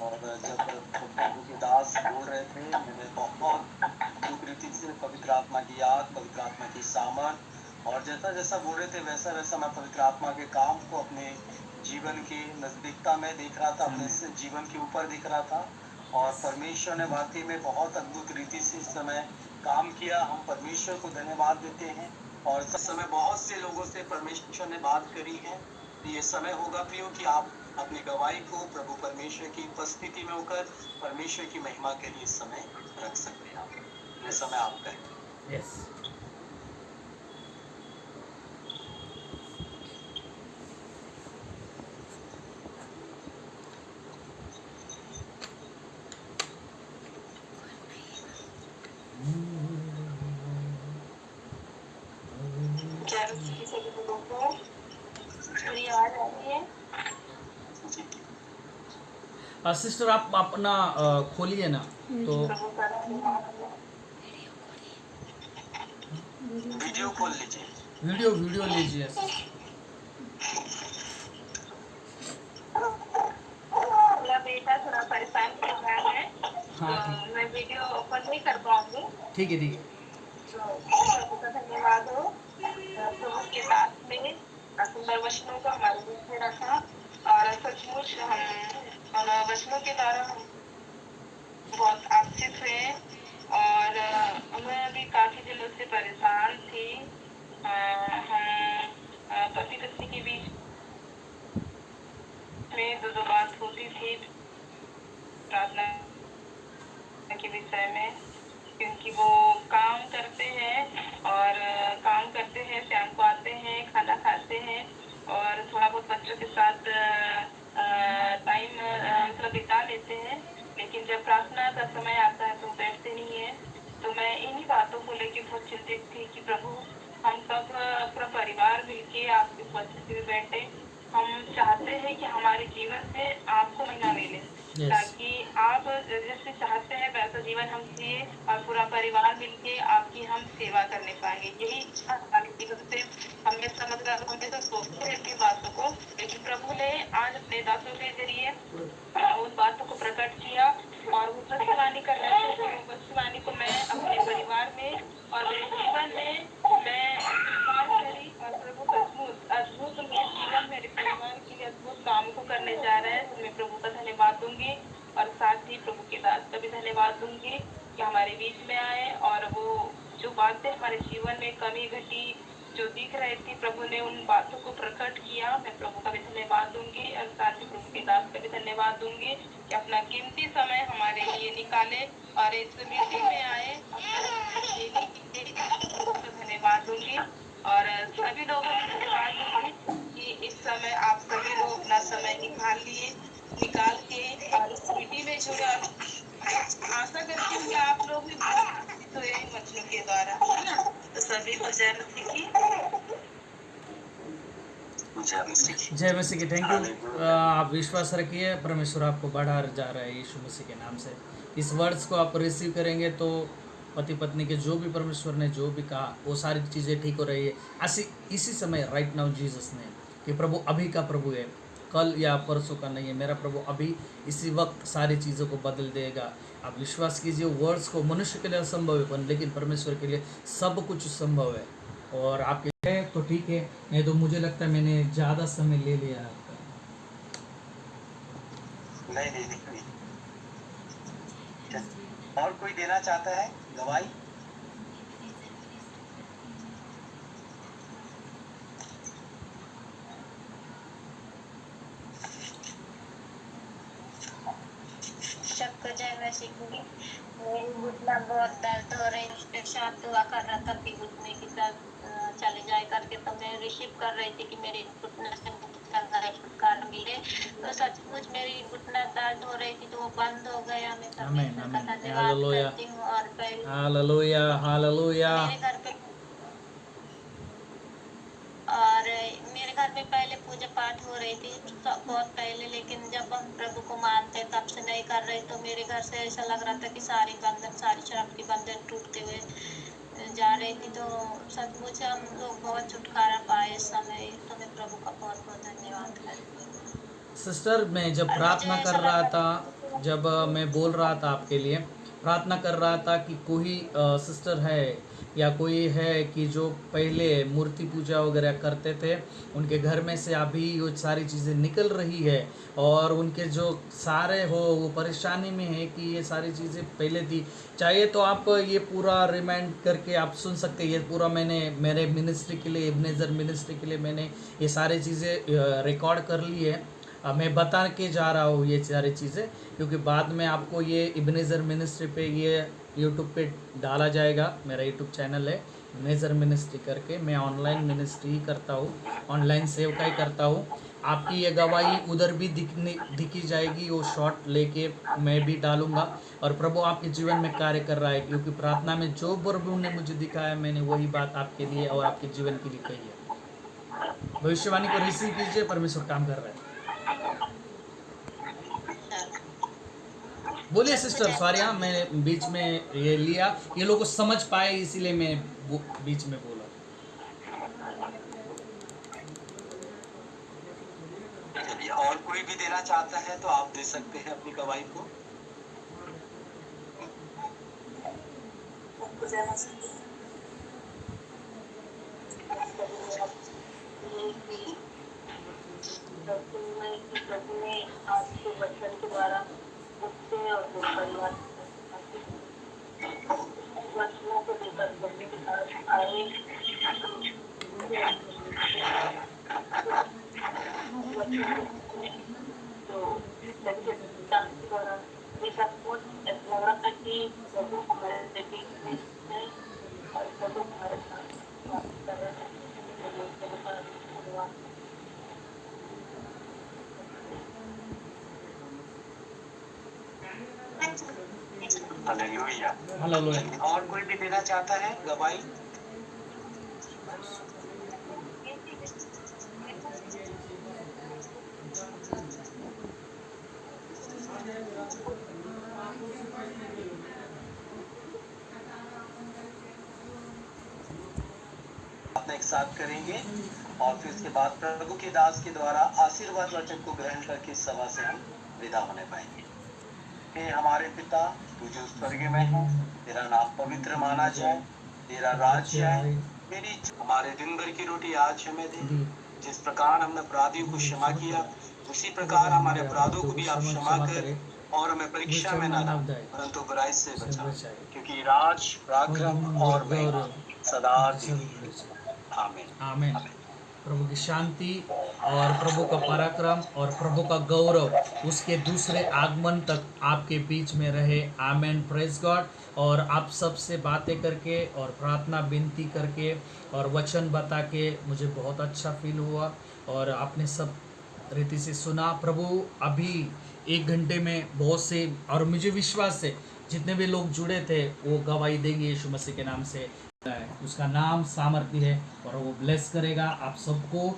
और जब प्रभु के दास बोल रहे थे, मैंने बहुत दुख रीति से पवित्र आत्मा की याद, पवित्र आत्मा की सामर्थ, और जैसा जैसा बोल रहे थे वैसा वैसा मैं पवित्र आत्मा के काम को अपने जीवन की नजदीकता में देख रहा था, अपने जीवन के ऊपर दिख रहा था। और परमेश्वर ने वाकई में बहुत अद्भुत रीति से इस समय काम किया। हम परमेश्वर को धन्यवाद देते हैं। और इस समय बहुत से लोगों से परमेश्वर ने बात करी है। ये समय होगा प्रियो कि आप अपनी गवाही को प्रभु परमेश्वर की उपस्थिति में होकर परमेश्वर की महिमा के लिए इस समय रख सकते हैं। आप ये समय आपका है। यस, क्या किसी के लोगों को मेरी आवाज आ रही है? सिस्टर आप अपना खोलिए ना तो। प्रभु का धन्यवाद। वीडियो खोल लीजिए। वीडियो लीजिए। मेरा बेटा थोड़ा परेशान कर रहा है, हाँ, तो मैं वीडियो ओपन नहीं कर पाऊंगी। ठीक है, ठीक है। तो प्रभु का धन्यवाद हो। प्रभु के दास में सुंदर वचनों को हमारे बीच में रखा, और सचमुच हम वचनों के द्वारा हम बहुत आशीषित हुए। और मैं अभी काफी दिनों से परेशान थी। हम पति पत्नी के बीच में दो बात होती थी प्रार्थना के विषय में, क्योंकि वो काम करते हैं और काम करते हैं, शाम को आते हैं, खाना खाते हैं और थोड़ा बहुत बच्चों के साथ टाइम मतलब बिता लेते हैं, लेकिन जब प्रार्थना का समय आता है तो बैठते नहीं है। तो मैं इन्हीं बातों को लेकर बहुत चिंतित थी कि प्रभु हम सब पूरा परिवार मिलके आपकी उपस्थिति में बैठे। हम चाहते हैं कि हमारे जीवन में आपको महिमा मिले, ताकि आप जैसे चाहते हैं वैसा जीवन हम जिए और पूरा परिवार मिलके आपकी हम सेवा करने पाएंगे। यही इच्छा हमारे जीवन से हमेशा मतलब हमेशा सोचते हैं इन बातों को, लेकिन प्रभु ने आज अपने दासों के जरिए उन बातों को प्रकट किया और वो भविष्यवाणी कर रहे थे। तो भविष्यवाणी को मैं अपने परिवार में और मेरे जीवन में मैं काम करी, और प्रभु अद्भुत मेरे जीवन मेरे परिवार के लिए अद्भुत काम को करने जा रहे हैं। तो मैं प्रभु का धन्यवाद दूंगी धन्यवाद दूंगी कि हमारे बीच में आए और वो जो बातें हमारे जीवन में कमी घटी जो दिख रही थी, प्रभु ने उन बातों को प्रकट किया। मैं प्रभु का भी धन्यवाद दूंगी और साथ ही प्रभु के दास का भी धन्यवाद दूंगी कि अपना कीमती समय हमारे लिए निकाले और इस मीटिंग में आए। धन्यवाद दूंगी और सभी लोगों को धन्यवाद दूंगी कि इस समय आप सभी लोग अपना समय निकाल के और इस मीटिंग में जुड़े। आशा करती हूँ कि आप लोग भी तो यही वचनों के द्वारा, तो सभी को जय मसीह की। जय मसीह की। Thank you. आप विश्वास रखिए, परमेश्वर आपको बढ़ा जा रहा है यीशु मसीह के नाम से। इस वर्ड्स को आप रिसीव करेंगे तो पति पत्नी के जो भी परमेश्वर ने जो भी कहा वो सारी चीज़ें ठीक हो रही है। इसी समय राइट नाउ जीसस ने कि प्रभु अभी का प्रभु है, कल या परसों का नहीं है। मेरा प्रभु अभी इसी वक्त सारी चीज़ों को बदल देगा। आप विश्वास कीजिए। वर्ड्स को मनुष्य के लिए असंभव है लेकिन परमेश्वर के लिए सब कुछ संभव है। और आपके है तो ठीक है, नहीं तो मुझे लगता है मैंने ज़्यादा समय ले लिया आपका। नहीं। और कोई देना चाहता है गवाही? सबको जय मसीह की। मेरी घुटना बहुत दर्द हो रही है, साथ दुआ कर रहा था कि घुटने की दर्द चले जाए करके, तो मैं रिसीव कर रही थी कि मेरी घुटना से छुटकारा मिले। तो सचमुच मेरी घुटना दर्द हो रही थी तो वो बंद हो गया। मैं परमेश्वर का धन्यवाद करती हूँ। और हालेलुया हालेलुया। मेरे घर में पहले पूजा पाठ हो रही थी बहुत पहले, लेकिन जब हम प्रभु को मानते तब से नहीं कर रहे, तो मेरे घर से ऐसा लग रहा था कि सारी शराब की बंधन टूटते हुए जा रही थी। तो सचमुच हम लोग बहुत छुटकारा पाए इस समय। तो मैं प्रभु का बहुत बहुत धन्यवाद करती हूँ। सिस्टर, मैं जब प्रार्थना कर रहा था, जब मैं बोल रहा था आपके लिए, प्रार्थना कर रहा था कि कोई सिस्टर है या कोई है कि जो पहले मूर्ति पूजा वगैरह करते थे, उनके घर में से अभी वो सारी चीज़ें निकल रही है और उनके जो सारे हो वो परेशानी में है कि ये सारी चीज़ें पहले थी। चाहिए तो आप ये पूरा रिमाइंड करके आप सुन सकते हैं। ये पूरा मैंने मेरे मिनिस्ट्री के लिए, इब्नेजर मिनिस्ट्री के लिए मैंने ये सारी चीज़ें रिकॉर्ड कर ली है। मैं बता के जा रहा हूँ ये सारी चीज़ें, क्योंकि बाद में आपको ये इब्नेजर मिनिस्ट्री पे ये यूट्यूब पे डाला जाएगा। मेरा यूट्यूब चैनल है इब्नेजर मिनिस्ट्री करके। मैं ऑनलाइन मिनिस्ट्री ही करता हूँ, ऑनलाइन सेवकाई करता हूँ। आपकी ये गवाही उधर भी दिखी जाएगी, वो शॉर्ट लेके मैं भी डालूँगा। और प्रभु आपके जीवन में कार्य कर रहा है, क्योंकि प्रार्थना में जो प्रभु ने मुझे दिखाया मैंने वही बात आपके लिए और आपके जीवन के लिए कही है। भविष्यवाणी को रिसीव कीजिए, परमेश्वर काम कर रहा है। बोलिए सिस्टर। सॉरी, हाँ मैं बीच में ये लिया, ये लोग समझ पाए इसीलिए मैं बीच में बोला। चलिए, और कोई भी देना चाहता है तो आप दे सकते हैं अपनी गवाही को। प्रभु ने आज के वचन के द्वारा मुझसे और परिवार वचनों को लेकर प्रभु के साथ आए। तो द्वारा ये सब कुछ ऐसा लग रहा था कि प्रभु हमारे बीच में है और प्रभु हमारे साथ बात कर रहे हैं। हालेलुया। हालेलुया। और कोई भी देना चाहता है गवाही? अपना एक साथ करेंगे और फिर इसके बाद प्रभु के दास के द्वारा आशीर्वाद वचन को ग्रहण करके इस सभा से हम विदा होने पाएंगे। हे हमारे पिता, तू जो स्वर्ग में है, तेरा नाम पवित्र माना जाए, तेरा राज्य आए, मेरी हमारे दिन भर की रोटी आज हमें दे। जिस प्रकार हमने अपराधियों को क्षमा किया, उसी प्रकार हमारे अपराधों को भी आप क्षमा कर, और हमें परीक्षा में न डाल, परंतु बुराई से बचा, बचाए। क्योंकि राज पराक्रम और महिमा सदा तेरी। आमीन। आमीन। प्रभु की शांति और प्रभु का पराक्रम और प्रभु का गौरव उसके दूसरे आगमन तक आपके बीच में रहे। आमेन। Praise God. और आप सबसे बातें करके और प्रार्थना विनती करके और वचन बता के मुझे बहुत अच्छा फील हुआ और आपने सब रीति से सुना। प्रभु अभी 1 घंटे में बहुत से और मुझे विश्वास है जितने भी लोग जुड़े थे वो गवाही देंगे यीशु मसीह के नाम से। उसका नाम सामर्थ्य है और वो ब्लेस करेगा आप सबको,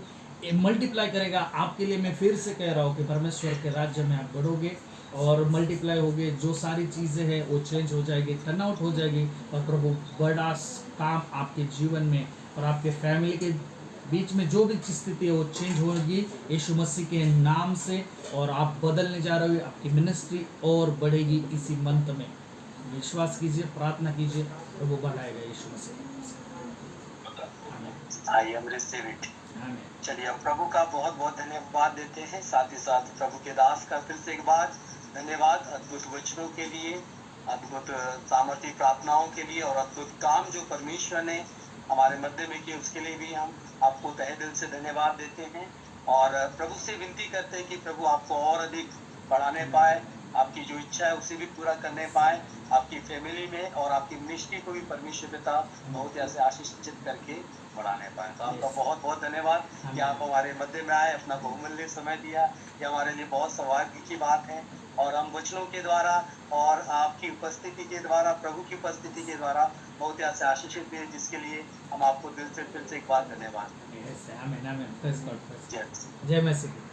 मल्टीप्लाई करेगा। आपके लिए मैं फिर से कह रहा हूँ कि परमेश्वर के राज्य में आप बढ़ोगे और मल्टीप्लाई होगे। जो सारी चीज़ें हैं वो चेंज हो जाएगी, टर्न आउट हो जाएगी और प्रभु बड़ा काम आपके जीवन में और आपके फैमिली के बीच में जो भी स्थिति है वो चेंज होगी यीशु मसीह के नाम से। और आप बदलने जा रहे हो, आपकी मिनिस्ट्री और बढ़ेगी इसी मंथ में। विश्वास कीजिए, प्रार्थना कीजिए, प्रभु बढ़ाएगा यीशु मसीह के नाम से। आमीन। I am receive it. आमीन। चलिए अब प्रभु का बहुत बहुत धन्यवाद देते हैं। साथ ही साथ प्रभु के दास का फिर से एक बार धन्यवाद अद्भुत वचनों के लिए, अद्भुत सामर्थ्य प्रार्थनाओं के लिए और अद्भुत काम जो परमेश्वर ने हमारे मध्य में किए उसके लिए भी हम आपको तहे दिल से धन्यवाद देते हैं। और प्रभु से विनती करते हैं कि प्रभु आपको और अधिक बढ़ाने पाए, आपकी जो इच्छा है उसे भी पूरा करने पाए, आपकी फैमिली में और आपकी मिनिस्ट्री को भी परमेश्वर पिता बहुत ऐसे आशीषित करके बढ़ाने पाए। तो आपका बहुत बहुत धन्यवाद कि आप हमारे मध्य में आए, अपना बहुमूल्य समय दिया। ये हमारे लिए बहुत सौभाग्य की बात है और हम वचनों के द्वारा और आपकी उपस्थिति के द्वारा, प्रभु की उपस्थिति के द्वारा बहुत ऐसे आशीषित हुए, जिसके लिए हम आपको दिल से फिर से एक बार धन्यवाद। आमीन। आमीन। Praise God. जय जय मसीह।